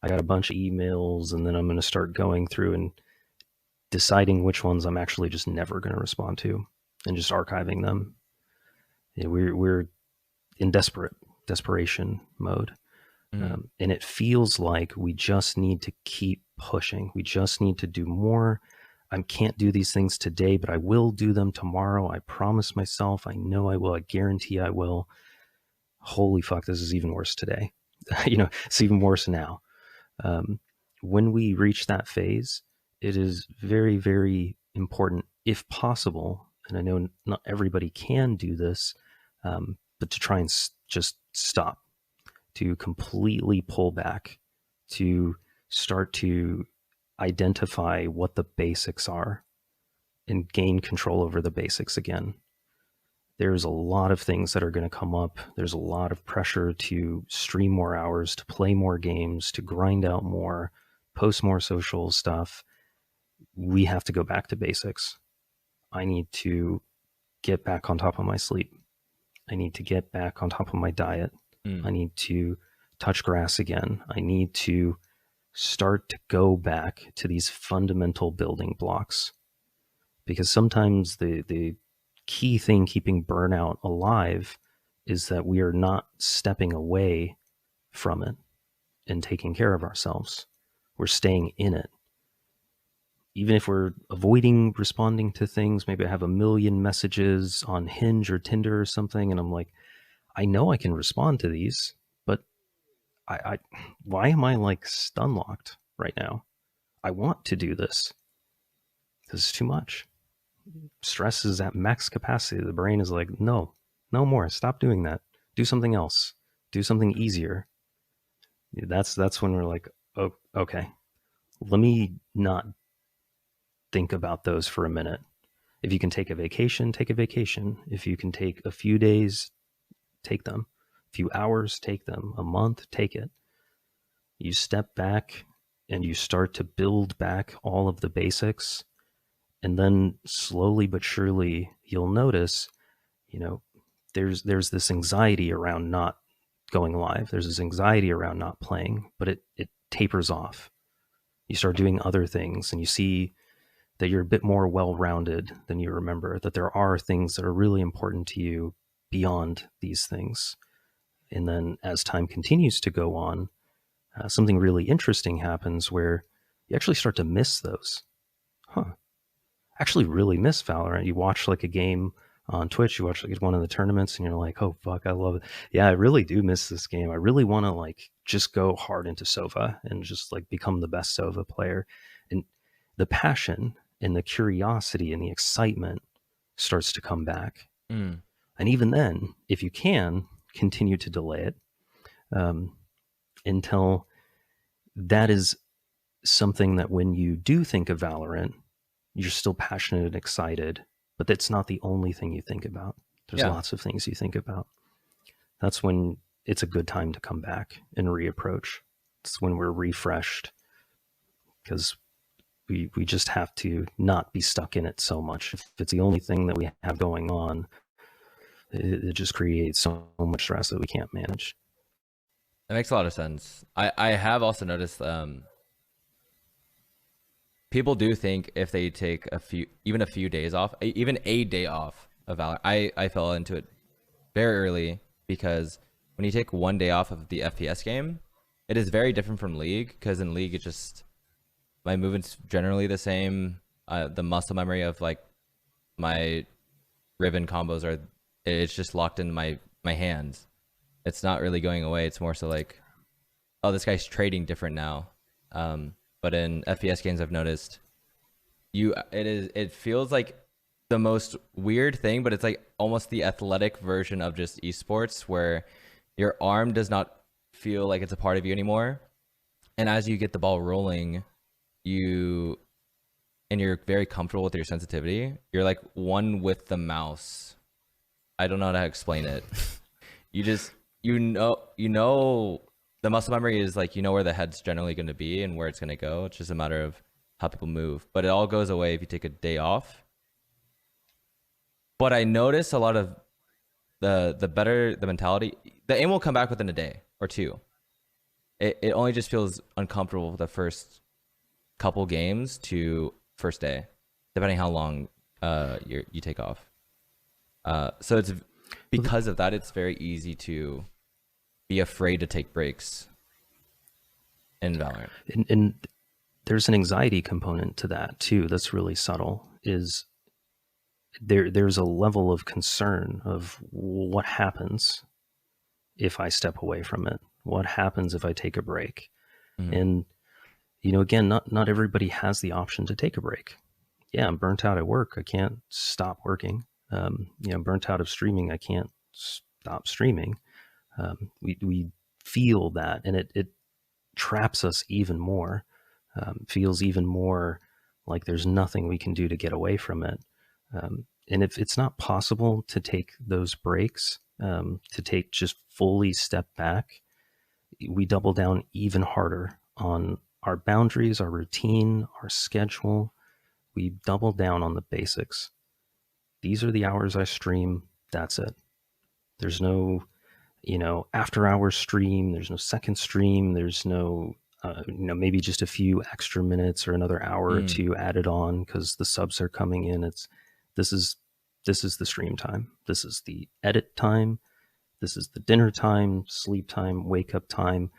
I got a bunch of emails, and then I'm going to start going through and deciding which ones I'm actually just never going to respond to and just archiving them. Yeah, we're in desperation mode. And it feels like we just need to keep pushing. We just need to do more. I can't do these things today, but I will do them tomorrow. I promise myself. I know I will. I guarantee I will. Holy fuck, this is even worse today. It's even worse now. When we reach that phase, it is very, very important, if possible, and I know not everybody can do this, but to try and just stop, to completely pull back, to start to identify what the basics are and gain control over the basics again. There's a lot of things that are going to come up. There's a lot of pressure to stream more hours, to play more games, to grind out more, post more social stuff. We have to go back to basics. I need to get back on top of my sleep. I need to get back on top of my diet. I need to touch grass again. I need to start to go back to these fundamental building blocks, because sometimes the key thing keeping burnout alive is that we are not stepping away from it and taking care of ourselves. We're staying in it. Even if we're avoiding responding to things, maybe I have a million messages on Hinge or Tinder or something, and I'm like, I know I can respond to these, but I why am I like stun locked right now? I want to do this. This is too much. Stress is at max capacity. The brain is like, no more. Stop doing that. Do something else. Do something easier. That's when we're like, oh, okay, let me not think about those for a minute. If you can take a vacation, take a vacation. If you can take a few days, take them. A few hours, take them. A month, take it. You step back and you start to build back all of the basics. And then slowly but surely, you'll notice, there's this anxiety around not going live. There's this anxiety around not playing, but it tapers off. You start doing other things and you see that you're a bit more well-rounded than you remember, that there are things that are really important to you beyond these things. And then as time continues to go on, something really interesting happens where you actually start to miss those. Actually really miss Valorant. You watch like a game on Twitch, you watch like one of the tournaments and you're like, oh fuck, I love it. Yeah, I really do miss this game. I really want to like just go hard into Sova and just like become the best Sova player. And the passion and the curiosity and the excitement starts to come back. And even then, if you can, continue to delay it until that is something that when you do think of Valorant, you're still passionate and excited, but that's not the only thing you think about. There's lots of things you think about. That's when it's a good time to come back and reapproach. It's when we're refreshed, because we just have to not be stuck in it so much. If it's the only thing that we have going on, it just creates so much stress that we can't manage. That makes a lot of sense. I have also noticed people do think if they take even a few days off, even a day off of Valorant. I fell into it very early, because when you take one day off of the FPS game, it is very different from League, because in League, it's just, my movement's generally the same. The muscle memory of like my Riven combos it's just locked in my hands. It's not really going away. It's more so like, oh, this guy's trading different now. But in FPS games, I've noticed it feels like the most weird thing, but it's like almost the athletic version of just esports, where your arm does not feel like it's a part of you anymore. And as you get the ball rolling, you're very comfortable with your sensitivity. You're like one with the mouse. I don't know how to explain it. You know the muscle memory is like, where the head's generally going to be and where it's going to go. It's just a matter of how people move, but it all goes away if you take a day off. But I notice a lot of the mentality, the aim will come back within a day or two. It only just feels uncomfortable for the first couple games to first day, depending how long you take off. So it's because of that, it's very easy to be afraid to take breaks in Valorant. And there's an anxiety component to that too. That's really subtle. Is there's a level of concern of what happens if I step away from it? What happens if I take a break? Mm-hmm. And again, not everybody has the option to take a break. Yeah, I'm burnt out at work. I can't stop working. I'm burnt out of streaming. I can't stop streaming. We feel that, and it traps us even more. Feels even more like there's nothing we can do to get away from it. And if it's not possible to take those breaks, to take just fully step back, we double down even harder on our boundaries, our routine, our schedule. We double down on the basics. These are the hours I stream. That's it. There's no, after hours stream. There's no second stream. There's no, maybe just a few extra minutes or another hour or two added on because the subs are coming in. This is the stream time. This is the edit time. This is the dinner time, sleep time, wake up time.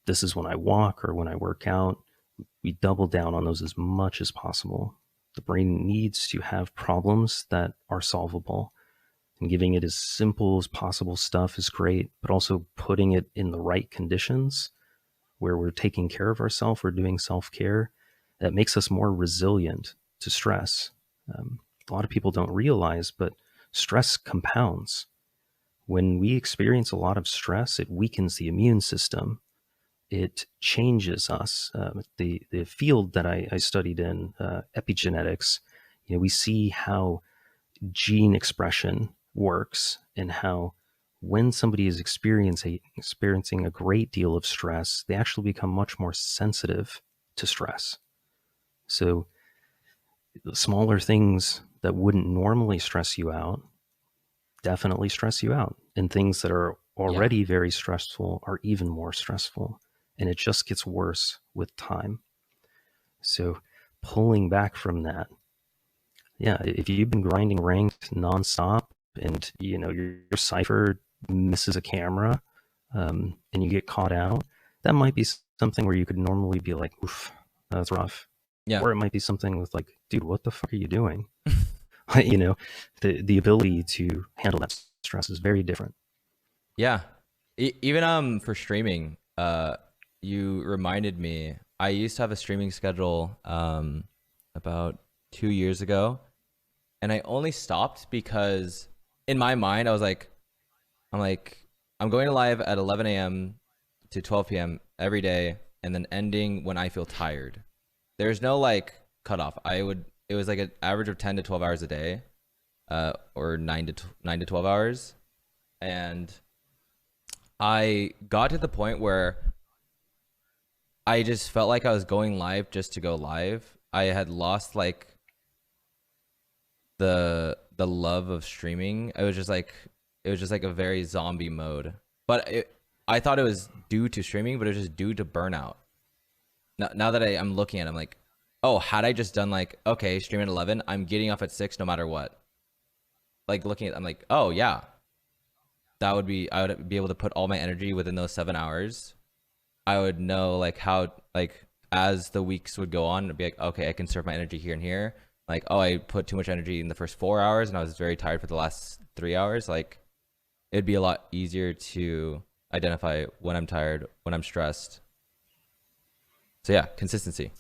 This is when I walk or when I work out. We double down on those as much as possible. The brain needs to have problems that are solvable, and giving it as simple as possible stuff is great, but also putting it in the right conditions where we're taking care of ourselves, we're doing self-care, that makes us more resilient to stress. A lot of people don't realize, but stress compounds. When we experience a lot of stress, it weakens the immune system. It changes us. The field that I studied in, epigenetics, we see how gene expression works and how when somebody is experiencing a great deal of stress, they actually become much more sensitive to stress. So the smaller things that wouldn't normally stress you out definitely stress you out. And things that are already very stressful are even more stressful. And it just gets worse with time. So pulling back from that, if you've been grinding ranked nonstop and your cipher misses a camera and you get caught out, that might be something where you could normally be like, oof, that's rough. Yeah. Or it might be something with like, dude, what the fuck are you doing? The ability to handle that stress is very different. Yeah. Even for streaming, you reminded me, I used to have a streaming schedule about 2 years ago, and I only stopped because in my mind I'm going live at 11 a.m. to 12 p.m. every day and then ending when I feel tired. There's no like cutoff. It was like an average of 10 to 12 hours a day, or 9 to 12 hours. And I got to the point where I just felt like I was going live just to go live. I had lost like the love of streaming. It was just like a very zombie mode. But I thought it was due to streaming, but it was just due to burnout. Now that I'm looking at it, I'm like, oh, had I just done like, okay, stream at 11, I'm getting off at 6 no matter what. Like looking at, I'm like, oh yeah, I would be able to put all my energy within those 7 hours. I would know like how, like as the weeks would go on, it'd be like, okay, I can serve my energy here and here. Like, oh, I put too much energy in the first 4 hours and I was very tired for the last 3 hours. Like it'd be a lot easier to identify when I'm tired, when I'm stressed. So yeah, consistency,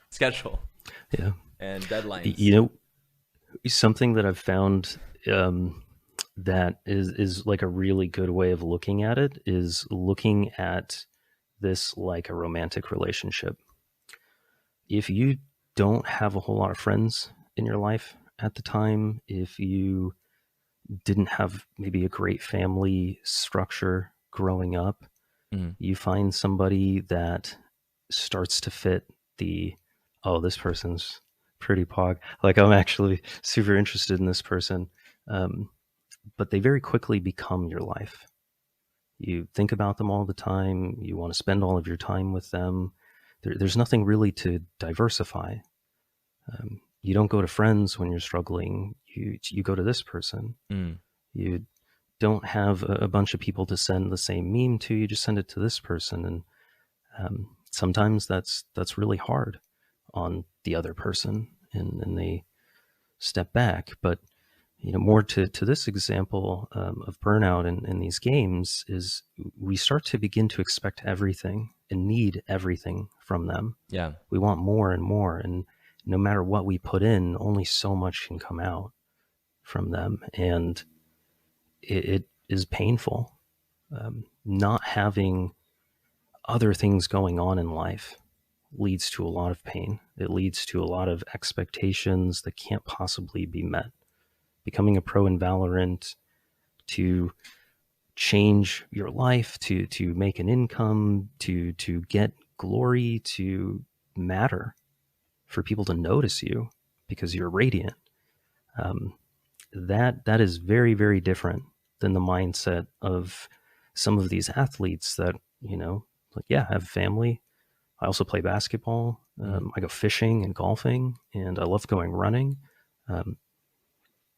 schedule, and deadlines. Something that I've found that is like a really good way of looking at it is looking at this like a romantic relationship. If you don't have a whole lot of friends in your life at the time, if you didn't have maybe a great family structure growing up, you find somebody that starts to fit this person's pretty pog. Like I'm actually super interested in this person. But they very quickly become your life. You think about them all the time. You want to spend all of your time with them. There's nothing really to diversify. You don't go to friends when you're struggling. You go to this person. Mm. You don't have a bunch of people to send the same meme to. You just send it to this person, and sometimes that's really hard on the other person, and they step back. But more to this example of burnout in these games is we start to begin to expect everything and need everything from them. Yeah. We want more and more, and no matter what we put in, only so much can come out from them, and it is painful. Not having other things going on in life leads to a lot of pain. It leads to a lot of expectations that can't possibly be met. Becoming a pro in Valorant, to change your life, to make an income, to get glory, to matter, for people to notice you because you're radiant. That is very, very different than the mindset of some of these athletes that, like, yeah, I have family. I also play basketball. I go fishing and golfing, and I love going running.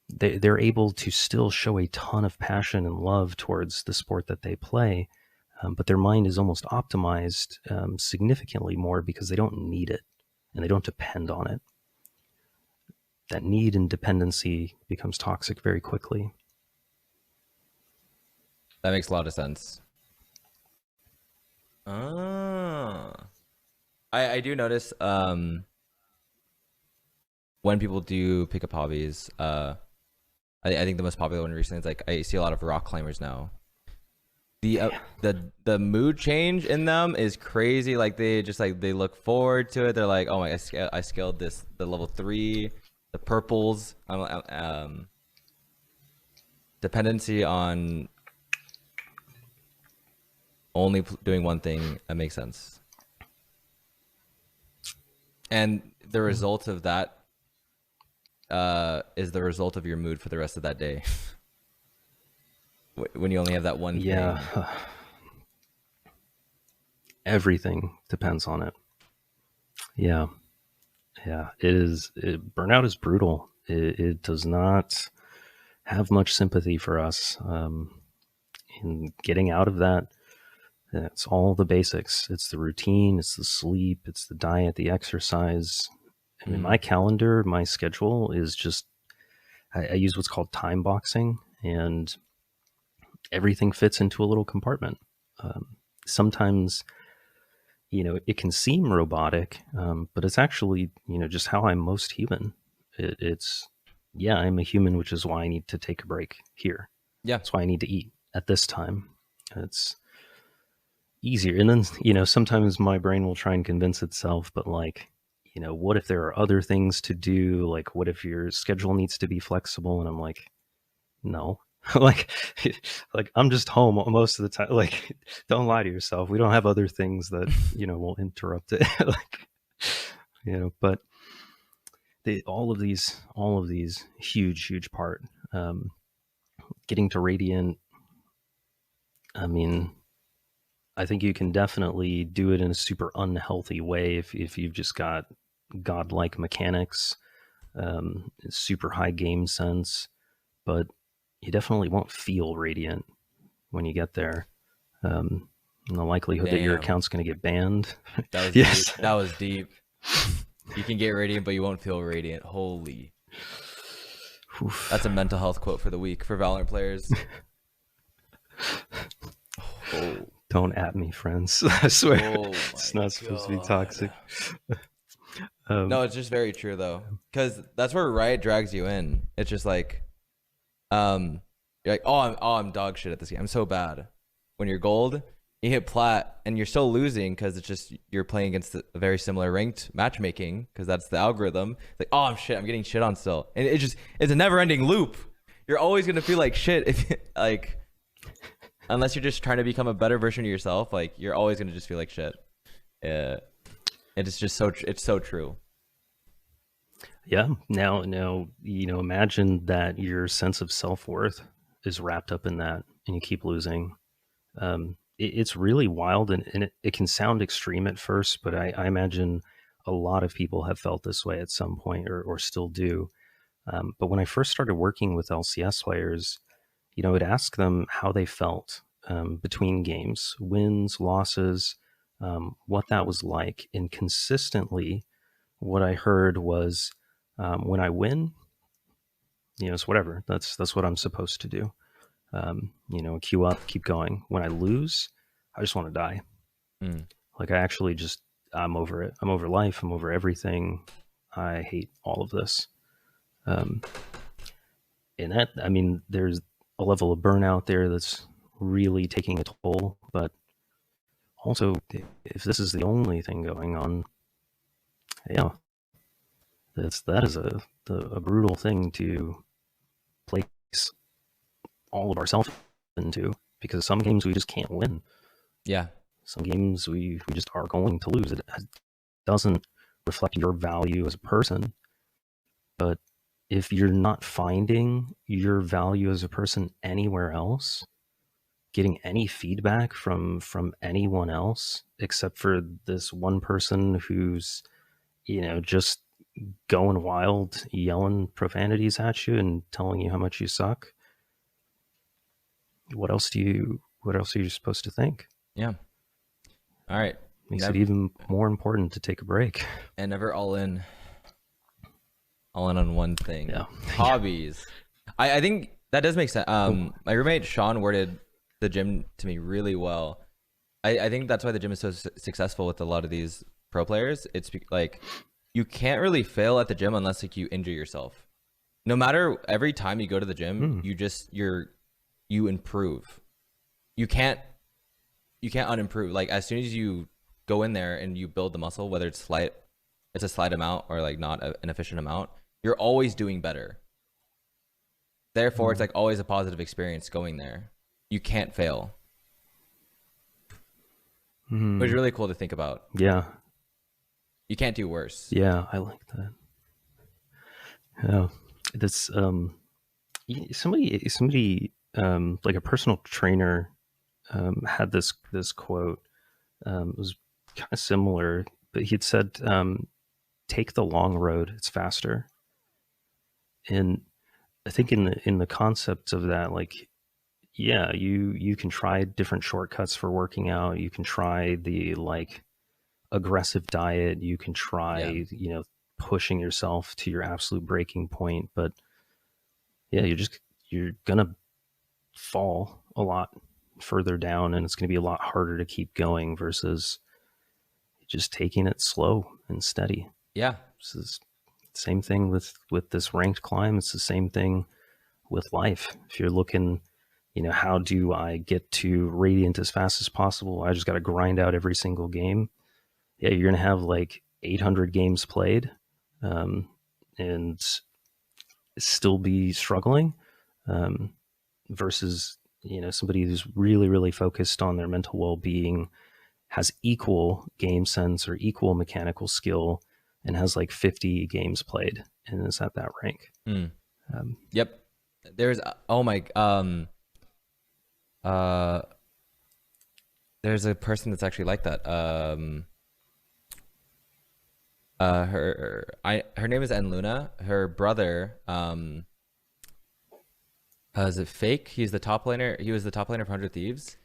They're able to still show a ton of passion and love towards the sport that they play, but their mind is almost optimized significantly more because they don't need it and they don't depend on it. That need and dependency becomes toxic very quickly. That makes a lot of sense. I do notice when people do pick up hobbies, I think the most popular one recently is like I see a lot of rock climbers now. The mood change in them is crazy. Like they look forward to it. They're like, oh my, I scaled the level 3, the purples. Dependency on only doing one thing, that makes sense. And the result of that is the result of your mood for the rest of that day. When you only have that one thing. Everything depends on it. Yeah. Burnout is brutal. It does not have much sympathy for us. In getting out of that, it's all the basics. It's the routine, it's the sleep, it's the diet, the exercise. I mean, my calendar, my schedule is just, I use what's called time boxing, and everything fits into a little compartment. Sometimes, it can seem robotic, but it's actually, just how I'm most human. I'm a human, which is why I need to take a break here. Yeah. That's why I need to eat at this time. It's easier. And then, sometimes my brain will try and convince itself, but like, what if there are other things to do? Like, what if your schedule needs to be flexible? And I'm like, no. like I'm just home most of the time. Like, don't lie to yourself. We don't have other things that will interrupt it. But all of these huge part. Getting to radiant, I mean, I think you can definitely do it in a super unhealthy way if you've just got godlike mechanics, super high game sense, but you definitely won't feel radiant when you get there. And the likelihood that your account's going to get banned. That was yes. Deep. That was deep. You can get radiant, but you won't feel radiant. Holy. Oof. That's a mental health quote for the week for Valorant players. Oh. Don't at me, friends. I swear. It's not supposed to be toxic. No, it's just very true, though. Because that's where Riot drags you in. It's just like, you're like, I'm dog shit at this game. I'm so bad. When you're gold, you hit plat, and you're still losing because it's just you're playing against a very similar ranked matchmaking because that's the algorithm. It's like, I'm shit. I'm getting shit on still, and it's a never-ending loop. You're always gonna feel like shit if like, unless you're just trying to become a better version of yourself. Like, you're always gonna just feel like shit. It's just it's so true. Yeah. Now, imagine that your sense of self-worth is wrapped up in that, and you keep losing. It's really wild, and it can sound extreme at first, but I imagine a lot of people have felt this way at some point, or still do. But when I first started working with LCS players, I would ask them how they felt between games, wins, losses, what that was like. And consistently, what I heard was, when I win, it's whatever. That's what I'm supposed to do. Queue up, keep going. When I lose, I just want to die. Like, I actually just, I'm over it. I'm over life. I'm over everything. I hate all of this. And that, I mean, there's a level of burnout there that's really taking a toll. But also, if this is the only thing going on, yeah, that is a brutal thing to place all of ourselves into, because some games we just can't win. Yeah. Some games we just are going to lose. It doesn't reflect your value as a person. But if you're not finding your value as a person anywhere else, getting any feedback from anyone else except for this one person who's, just going wild, yelling profanities at you and telling you how much you suck, what else are you supposed to think? Yeah. All right. Makes it even more important to take a break. And never all in on one thing. Yeah. Hobbies. I think that does make sense. My roommate Sean worded the gym to me really well. I think that's why the gym is so successful with a lot of these pro players. It's like, you can't really fail at the gym unless like you injure yourself. No matter, every time you go to the gym, you improve. You can't unimprove. Like, as soon as you go in there and you build the muscle, whether it's a slight amount or like not an efficient amount, you're always doing better. Therefore, it's like always a positive experience going there. You can't fail. Which is really cool to think about. Yeah. You can't do worse. Yeah, I like that. Yeah. This somebody like a personal trainer had this quote. It was kind of similar, but he had said, take the long road, it's faster. And I think in the concept of that, like, yeah, you can try different shortcuts for working out. You can try the like aggressive diet. You can try, pushing yourself to your absolute breaking point. But yeah, you're gonna fall a lot further down, and it's gonna be a lot harder to keep going versus just taking it slow and steady. Yeah. This is the same thing with this ranked climb. It's the same thing with life. If you're looking, how do I get to Radiant as fast as possible? I just got to grind out every single game. Yeah, you're going to have like 800 games played and still be struggling versus, somebody who's really, really focused on their mental well-being, has equal game sense or equal mechanical skill, and has like 50 games played and is at that rank. Yep. There's, there's a person that's actually like that. Her name is Luna. Her brother, is it Fake? He's the top laner. He was the top laner of 100 Thieves.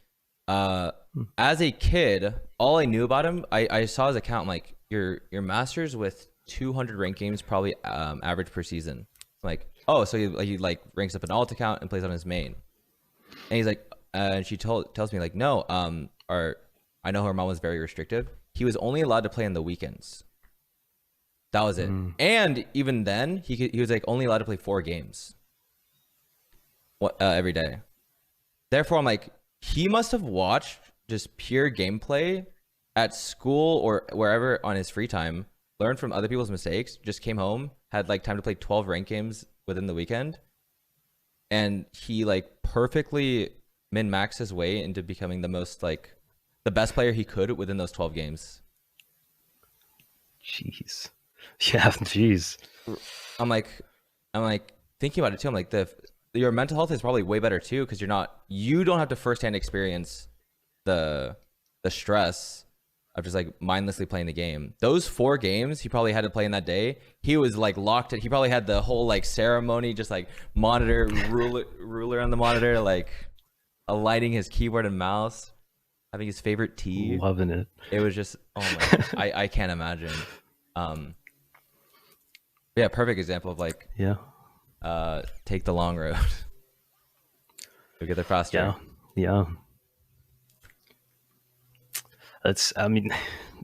As a kid, all I knew about him, I saw his account. I'm like, your masters with 200 rank games probably average per season. I'm like, oh, so he like ranks up an alt account and plays on his main. And he's like, and she tells me like, no, I know her mom was very restrictive. He was only allowed to play on the weekends. That was it. And even then, he was like only allowed to play 4 games every day. Therefore, I'm like, he must have watched just pure gameplay at school or wherever on his free time, learned from other people's mistakes, just came home, had like time to play 12 ranked games within the weekend. And he like perfectly min-maxed his way into becoming the best player he could within those 12 games. Jeez. Yeah, jeez. I'm like thinking about it too. I'm like, your mental health is probably way better too, because you don't have to firsthand experience the stress of just like mindlessly playing the game. Those 4 games he probably had to play in that day, he was like locked in. He probably had the whole like ceremony, just like monitor, ruler on the monitor, like aligning his keyboard and mouse, having his favorite tea. Loving it. It was just, oh my gosh, I can't imagine. Yeah, perfect example of like, take the long road. You'll get there faster. Yeah. I mean,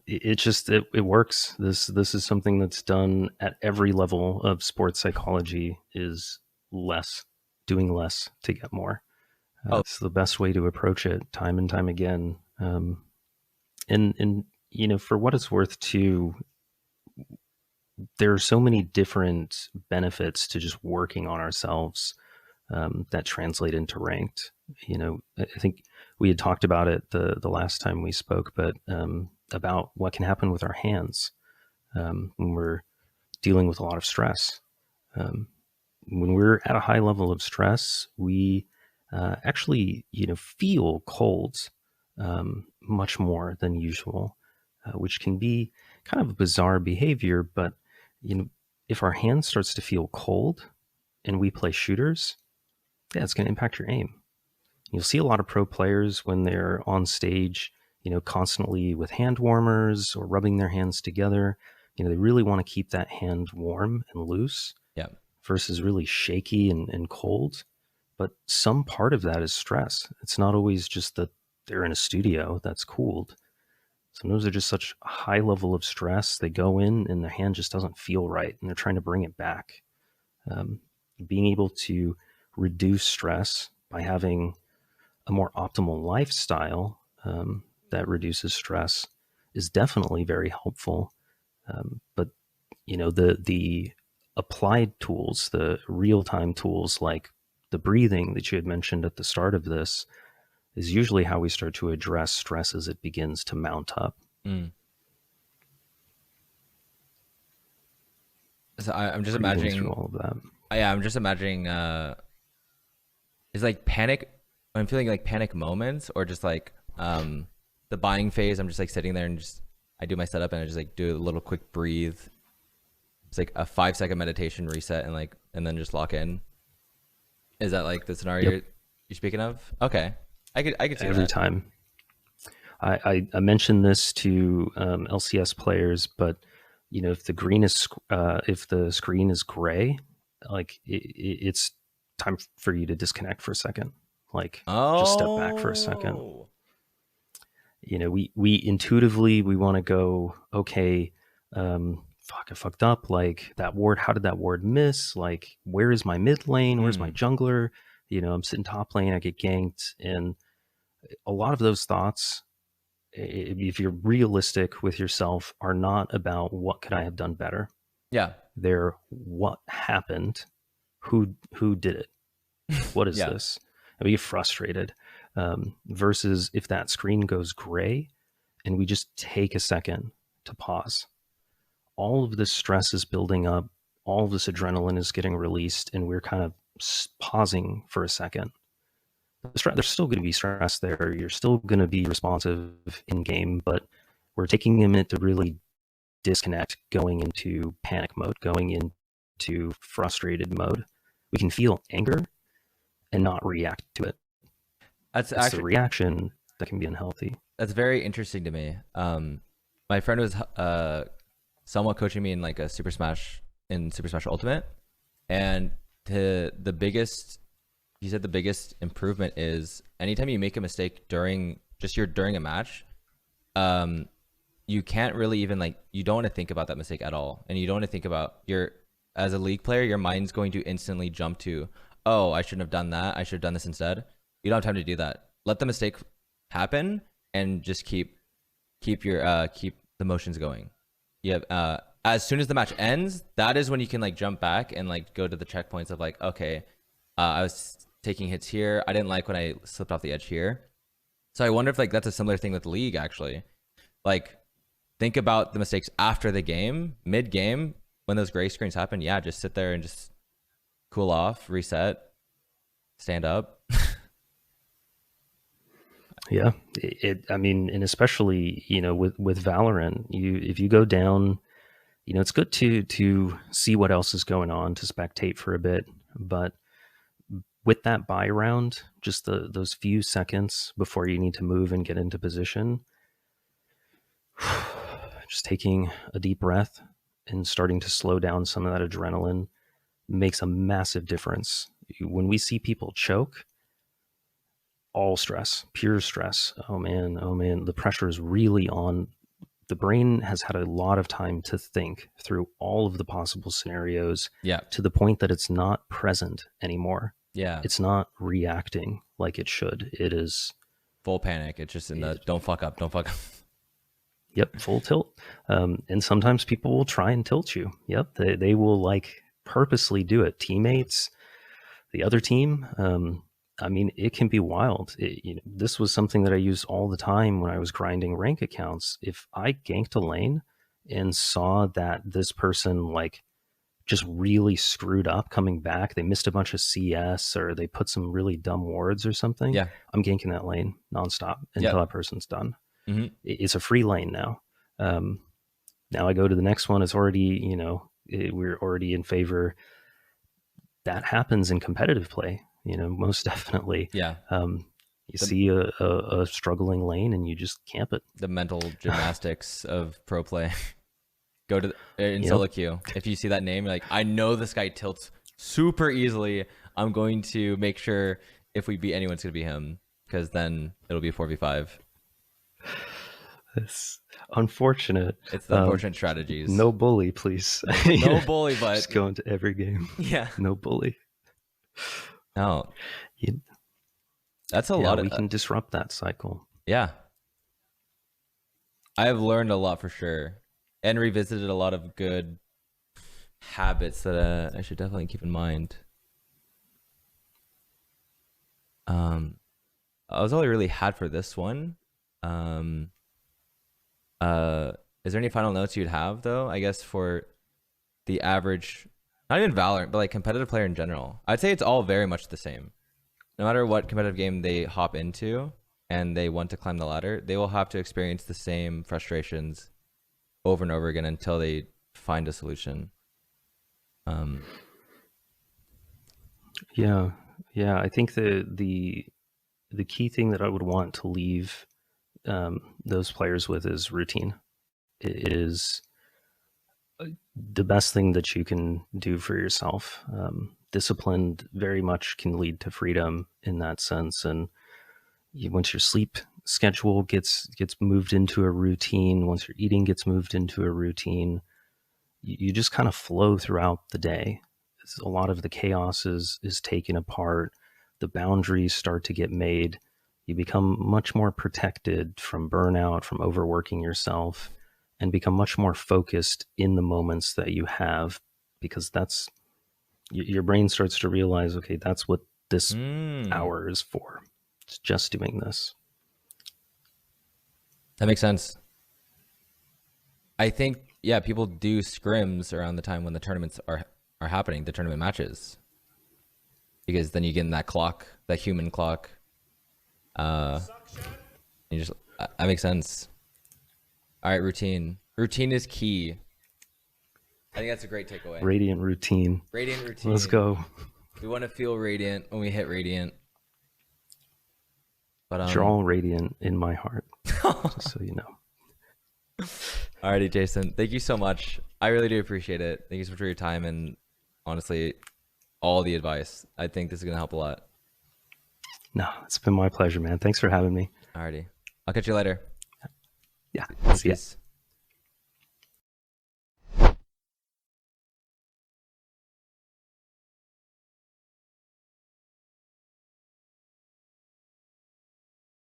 it works. This is something that's done at every level of sports psychology, is doing less to get more. It's the best way to approach it time and time again. And you know, for what it's worth too, there are so many different benefits to just working on ourselves that translate into ranked. You know, I think we had talked about it the last time we spoke, but about what can happen with our hands when we're dealing with a lot of stress. When we're at a high level of stress, we actually, you know, feel cold much more than usual, which can be kind of a bizarre behavior. But, you know, if our hand starts to feel cold and we play shooters, yeah, it's going to impact your aim. You'll see a lot of pro players when they're on stage, you know, constantly with hand warmers or rubbing their hands together. You know, they really want to keep that hand warm and loose versus really shaky and cold. But some part of that is stress. It's not always just that they're in a studio that's cooled. Sometimes they're just such a high level of stress. They go in and their hand just doesn't feel right and they're trying to bring it back. Being able to reduce stress by having a more optimal lifestyle that reduces stress is definitely very helpful. But, you know, the applied tools, the real-time tools like the breathing that you had mentioned at the start of this, is usually how we start to address stress as it begins to mount up. So I'm just imagining all of that. Yeah, I'm just imagining it's like panic. I'm feeling like panic moments, or just like the buying phase. I'm just like sitting there and just I do my setup and I just like do a little quick breathe. It's like a 5-second meditation reset and then just lock in. Is that like the scenario you're speaking of? Okay, I could see every that. time. I mentioned this to LCS players, but you know, if the screen is gray, like it's time for you to disconnect for a second. Like just step back for a second. You know, we intuitively we want to go, okay, fuck, I fucked up. Like that ward, how did that ward miss? Like, where is my mid lane? Where's my jungler? You know, I'm sitting top lane, I get ganked. And a lot of those thoughts, if you're realistic with yourself, are not about what could I have done better. Yeah. They're what happened, who did it, what is this? And we get frustrated. Versus if that screen goes gray and we just take a second to pause. All of this stress is building up, all of this adrenaline is getting released, and we're kind of pausing for a second. There's still going to be stress there. You're still going to be responsive in game, but we're taking a minute to really disconnect, going into panic mode, going into frustrated mode. We can feel anger and not react to it. It's actually the reaction that can be unhealthy. That's very interesting to me. My friend was somewhat coaching me in like a Super Smash Ultimate, and the biggest, he said the biggest improvement is anytime you make a mistake during a match, you can't really even you don't want to think about that mistake at all, and you don't want to think about as a league player, your mind's going to instantly jump to, oh, I shouldn't have done that, I should have done this instead. You don't have time to do that. Let the mistake happen and just keep the motions going. As soon as the match ends, that is when you can jump back and go to the checkpoints of okay, I was taking hits here, I didn't like when I slipped off the edge here. So I wonder if that's a similar thing with League actually. Think about the mistakes after the game, mid game, when those gray screens happen. Yeah, just sit there and just cool off, reset, stand up. Yeah, I mean, and especially with Valorant, if you go down, it's good to see what else is going on, to spectate for a bit, but with that buy round, just those few seconds before you need to move and get into position, just taking a deep breath and starting to slow down some of that adrenaline makes a massive difference. When we see people choke, all stress, pure stress. Oh man, the pressure is really on. The brain has had a lot of time to think through all of the possible scenarios, Yeah. to the point that it's not present anymore. Yeah. It's not reacting like it should. It is full panic. It's just in the don't fuck up. Yep, full tilt. And sometimes people will try and tilt you. Yep, they will like purposely do it. Teammates, the other team. I mean, it can be wild. This was something that I used all the time when I was grinding rank accounts. If I ganked a lane and saw that this person like just really screwed up coming back, they missed a bunch of CS or they put some really dumb wards or something, Yeah. I'm ganking that lane nonstop until that person's done. Mm-hmm. It's a free lane now. Now I go to the next one. It's already, we're already in favor. That happens in competitive play, most definitely. Yeah. You see a struggling lane and you just camp it. The mental gymnastics of pro play. Go to in solo queue. If you see that name, you're like, I know this guy tilts super easily. I'm going to make sure if we beat anyone, it's going to be him, because then it'll be a 4v5. It's unfortunate. It's the unfortunate strategies. No bully, please. No bully, but just go into every game. Yeah. No bully. No. That's a lot. We can disrupt that cycle. Yeah. I have learned a lot for sure, and revisited a lot of good habits that I should definitely keep in mind. I was all I really had for this one. Is there any final notes you'd have though? I guess for the average, not even Valorant, but like competitive player in general, I'd say it's all very much the same. No matter what competitive game they hop into and they want to climb the ladder, they will have to experience the same frustrations over and over again until they find a solution. Yeah. I think the key thing that I would want to leave those players with is routine. It is the best thing that you can do for yourself. Discipline very much can lead to freedom in that sense. And once your sleep schedule gets moved into a routine, once your eating gets moved into a routine, you just kind of flow throughout the day. A lot of the chaos is taken apart. The boundaries start to get made. You become much more protected from burnout, from overworking yourself, and become much more focused in the moments that you have, because that's your brain starts to realize, okay, that's what this hour is for. It's just doing this. That makes sense. I think, yeah, people do scrims around the time when the tournaments are happening, the tournament matches, because then you get in that clock, that human clock. You just, that makes sense. All right, routine. Routine is key. I think that's a great takeaway. Radiant routine. Radiant routine. Let's go. We want to feel radiant when we hit radiant. But you're all radiant in my heart, just so you know. Alrighty, Jason. Thank you so much. I really do appreciate it. Thank you so much for your time and honestly, all the advice. I think this is going to help a lot. No, it's been my pleasure, man. Thanks for having me. Alrighty. I'll catch you later. Yeah. See ya.